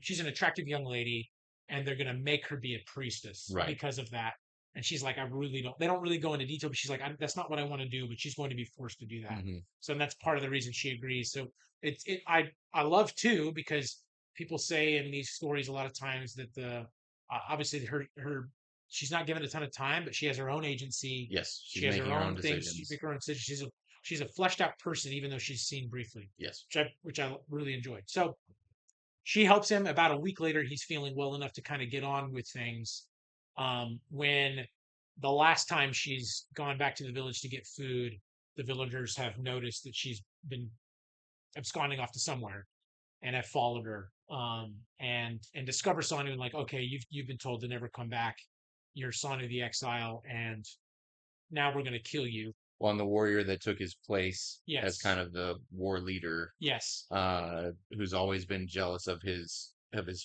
she's an attractive young lady, and they're gonna make her be a priestess Right. because of that. And she's like, I really don't, they don't really go into detail, but she's like, that's not what I want to do, but she's going to be forced to do that. Hmm. So that's part of the reason she agrees. So I love too, because people say in these stories a lot of times that the obviously her she's not given a ton of time, but she has her own agency. Yes, she's She has her making her own own things. She decisions. makes her own decisions. She's a fleshed out person, even though she's seen briefly, Yes. which I really enjoyed. So she helps him. About a week later, he's feeling well enough to kind of get on with things. When the last time she's gone back to the village to get food, the villagers have noticed that she's been absconding off to somewhere and have followed her. And discover Sanu and like, okay, you've been told to never come back. You're Sanu the Exile, and now we're gonna kill you. Well, and the warrior that took his place as Yes, kind of the war leader, yes, who's always been jealous of his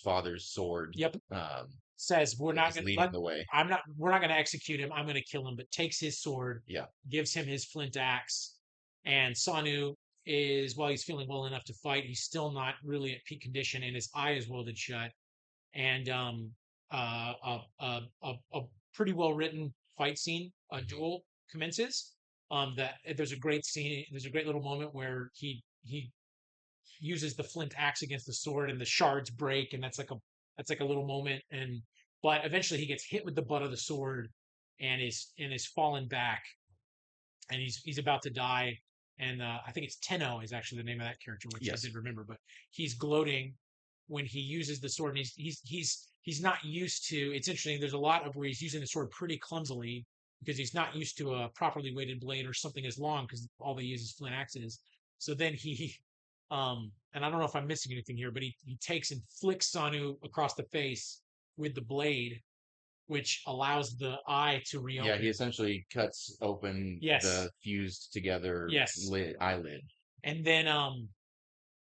father's sword, yep. Says we're not is gonna leading let. the way. We're not gonna execute him. I'm gonna kill him. But takes his sword, Yeah. gives him his flint axe, and Sanu is, while he's feeling well enough to fight, he's still not really at peak condition, and his eye is welded shut. And a pretty well written fight scene, a Hmm. duel commences. That there's a great scene. There's a great little moment where he uses the flint axe against the sword, and the shards break, and that's like a little moment. And but eventually he gets hit with the butt of the sword, and is fallen back, and he's about to die. And I think it's Tenno is actually the name of that character, which I Yes. did remember. But he's gloating when he uses the sword, and he's not used to. It's interesting. There's a lot of where he's using the sword pretty clumsily because he's not used to a properly weighted blade or something as long, because all they use is flint axes. So then and I don't know if I'm missing anything here, but he takes and flicks Sanu across the face with the blade, which allows the eye to Yeah, he reopen. essentially cuts open Yes, the fused together yes. eyelid, And then um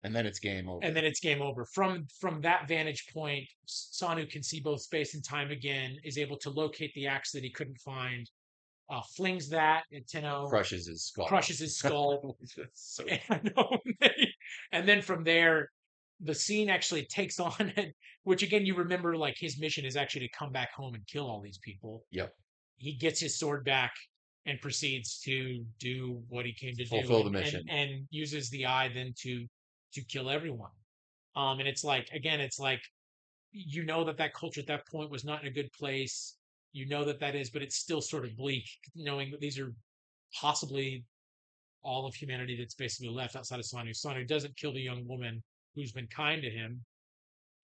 and then it's game and over. then it's game over. From that vantage point, Sanu can see both space and time again, is able to locate the axe that he couldn't find, flings that, and Tenno Crushes his skull. crushes his skull. So And, and then from there, the scene actually takes on, which again, you remember, like his mission is actually to come back home and kill all these people. yep, He gets his sword back and proceeds to do what he came to do, fulfill the and mission. and uses the eye then to kill everyone. And it's like, again, it's like, that culture at that point was not in a good place. That is, but it's still sort of bleak, knowing that these are possibly all of humanity that's basically left outside of Sanu. Sanu doesn't kill the young woman who's been kind to him,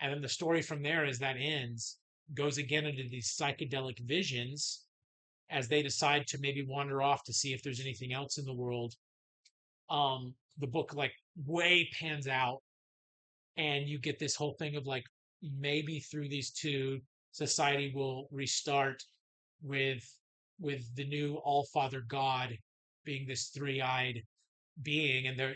and then the story from there, as that ends, goes again into these psychedelic visions as they decide to maybe wander off to see if there's anything else in the world. The book like way pans out, and you get this whole thing of like, maybe through these two, society will restart with the new All Father God being this three-eyed being, and there,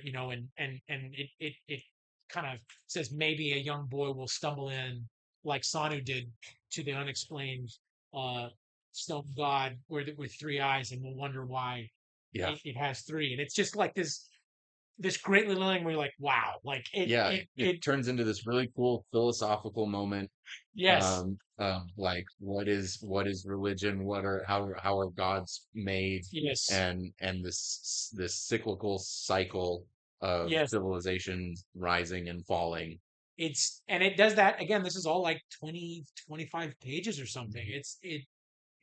and it kind of says maybe a young boy will stumble in like Sounnu did to the unexplained uh stone god with three eyes, and we'll wonder why Yeah. it has three. And it's just like this great little thing where you're like, wow, like Yeah, it turns into this really cool philosophical moment, yes, like what is religion, how are gods made, yes, and this cyclical cycle of yes. civilizations rising and falling. And it does that again. This is all like 20-25 pages or something.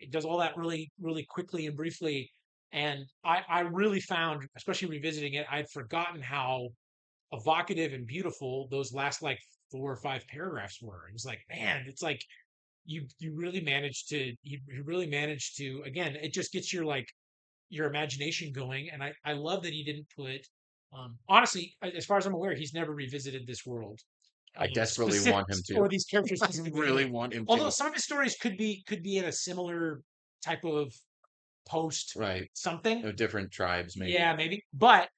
It does all that really, really quickly and briefly. And I really found, especially revisiting it, I'd forgotten how evocative and beautiful those last like 4 or 5 paragraphs were. It was like, man, it's like you really managed to you really managed to, again, it just gets your imagination going. And I love that he didn't put, honestly, as far as I'm aware, he's never revisited this world, I desperately specific, want him to. or these characters I really specifically. want him Although to. some of his stories could be in a similar type of post Right. something. Of different tribes, maybe. Yeah, maybe. But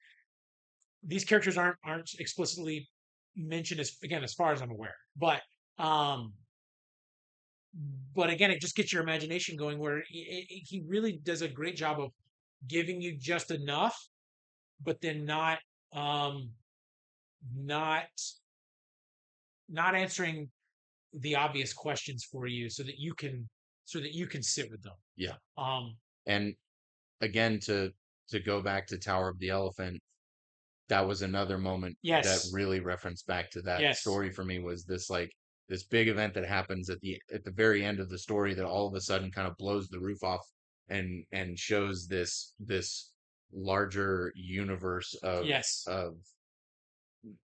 these characters aren't explicitly mentioned, as again, as far as I'm aware. Um but again, it just gets your imagination going, where he really does a great job of giving you just enough, but then um not not answering the obvious questions for you, so that you can sit with them. Yeah. Um, And again, to go back to Tower of the Elephant, that was another moment that yes, really referenced back to that yes, story for me. Was this like this big event that happens at the very end of the story that all of a sudden kind of blows the roof off and shows this larger universe yes, of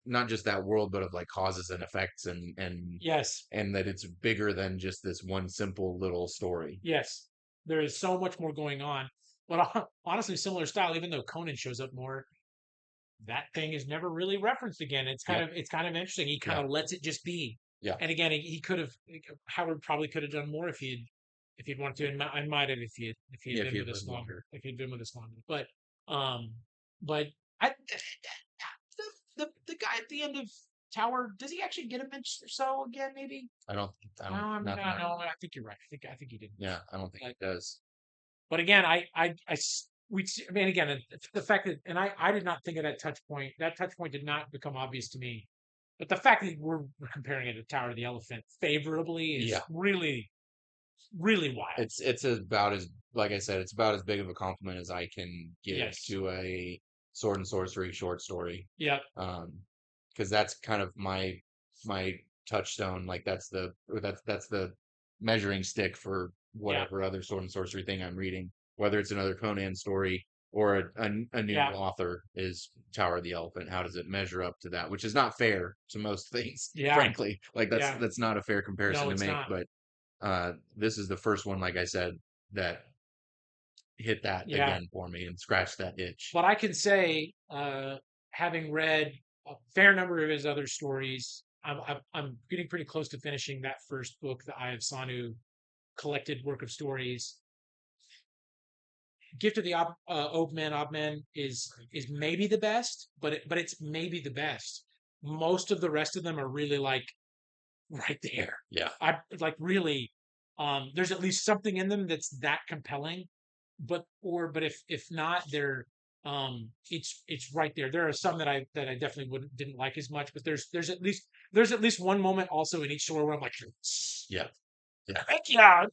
not just that world, but of like causes and effects, yes, and that it's bigger than just this one simple little story. yes. There is so much more going on. But honestly, similar style. Even though Conan shows up more, that thing is never really referenced again. Yep. It's kind of interesting. He kind Yeah. of lets it just be. Yeah. And again, he could have, Howard probably could have done more if he'd wanted to, and I might have if he had Yeah. If been you with us live longer, longer. if he'd been with us longer. Um, but I the guy at the end of Tower, does he actually get a mention or so again? Maybe. I No, don't, I mean, not that no. I think you're right. I think he did. Yeah, I don't think But, it does. but again, I mean, again, the fact that, and I did not think of that touch point. That touch point did not become obvious to me. But the fact that we're comparing it to Tower of the Elephant favorably is Yeah, really, really wild. it's about as like I said, it's about as big of a compliment as I can give Yes. to a sword and sorcery short story. Yep. Um, because that's kind of my touchstone. Like that's the measuring stick for Yeah. whatever other sword and sorcery thing I'm reading, whether it's another Conan story or a new Yeah. author, is Tower of the Elephant. How does it measure up to that? Which is not fair to most things, Yeah. frankly. Like Yeah. that's not a fair comparison No, to it's make. not. But this is the first one, like I said, that hit that Yeah. again for me and scratched that itch. But I can say, having read a fair number of his other stories, I'm getting pretty close to finishing that first book, the Eye of Sounnu collected work of stories. Gift of the Obmen is maybe the best, but it's maybe the best. Most of the rest of them are really like right there. Yeah, I like really. There's at least something in them that's that compelling, but if not, they're it's right there. There are some that I definitely wouldn't didn't like as much, but there's at least one moment also in each story where I'm like, yeah, yeah, heck yeah,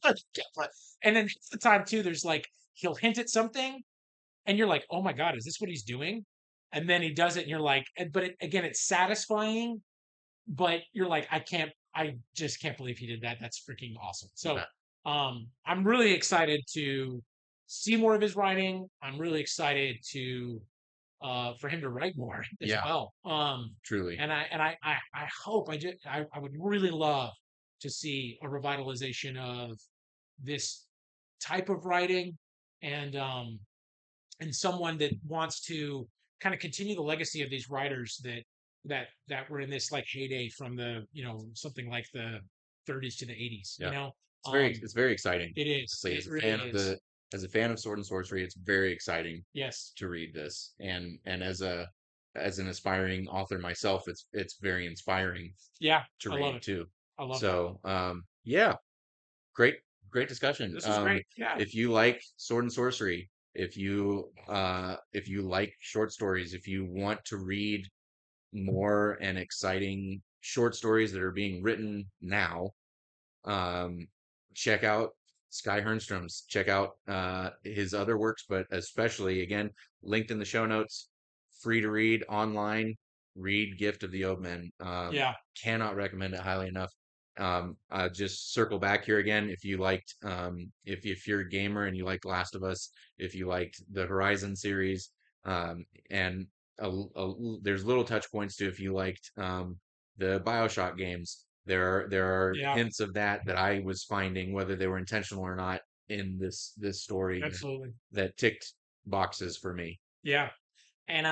and then the time too, there's like he'll hint at something, and you're like, oh my god, is this what he's doing? And then he does it, and you're like, but again, it's satisfying, but you're like, I just can't believe he did that. That's freaking awesome. So, yeah, I'm really excited to see more of his writing. I'm really excited for him to write more as yeah, well. truly. And I hope I would really love to see a revitalization of this type of writing, and someone that wants to kind of continue the legacy of these writers that were in this like heyday from the something like the 30s to the 80s. Yeah. Um, It's very exciting. it is. Honestly, It as a really fan of is. as a fan of Sword and Sorcery, it's very exciting Yes. to read this, and as an aspiring author myself, it's very inspiring Yeah. to I love read it. too. I love it. So yeah, great great discussion. This was great. Yeah. If you like Sword and Sorcery, if you like short stories, if you want to read more and exciting short stories that are being written now, um, check out Sky Hernstrom's. Check out his other works, but especially again linked in the show notes. Free to read online. Read Gift of the Omen. Yeah. Cannot recommend it highly enough. Just circle back here again. If you liked, if you're a gamer and you liked Last of Us, if you liked the Horizon series, and there's little touch points to if you liked the BioShock games. There are Yeah. hints of that I was finding, whether they were intentional or not, in this story Absolutely. that ticked boxes for me. Yeah. And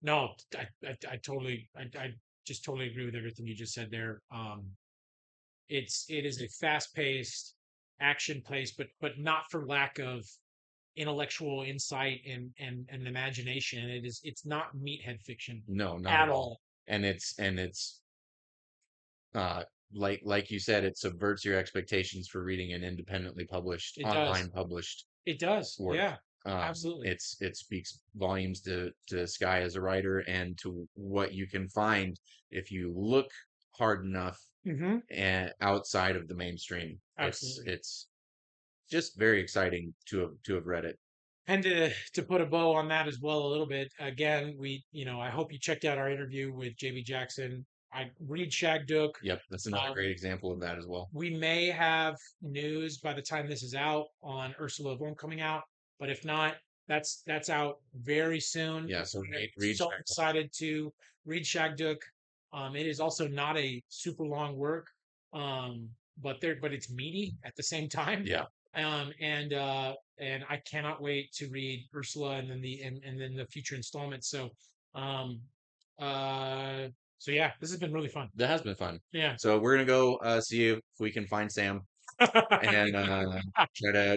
no, I totally I just totally agree with everything you just said there. It is a fast paced action place, but not for lack of intellectual insight and imagination. It's not meathead fiction No, not at at all. all. And it's uh like you said, it subverts your expectations for reading an independently published, It does. online published It does. work. Yeah. Absolutely. It speaks volumes to Sky as a writer and to what you can find if you look hard enough Hmm. and outside of the mainstream. Absolutely. It's just very exciting to have read it. And to put a bow on that as well a little bit, again, I hope you checked out our interview with JB Jackson. I read Shagduk. Yep, that's another Uh, great example of that as well. we may have news by the time this is out on Ursula Vorm coming out, but if not, that's out very soon. Yeah, so I'm read so Shaq. excited to read Shagduk. It is also not a super long work, but it's meaty at the same time. Yeah, And I cannot wait to read Ursula and then the future installments. Um, uh, so yeah, this has been really fun. that has been fun. Yeah. So we're gonna go see if we can find Sam and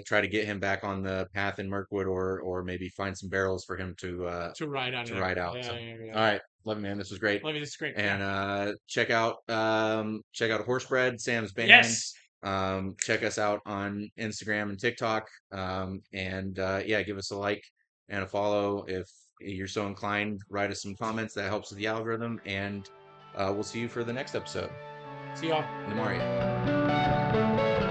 try to get him back on the path in Mirkwood, or maybe find some barrels for him To ride out to there. ride out. Yeah, So yeah, yeah. all right, love you, man. This was great. Love you. This is great. Yeah. And check out Horsebread, Sam's band. Yes. Check us out on Instagram and TikTok. And yeah, give us a like and a follow if you're so inclined. Write us some comments, that helps with the algorithm. And we'll see you for the next episode. See y'all. Namaria.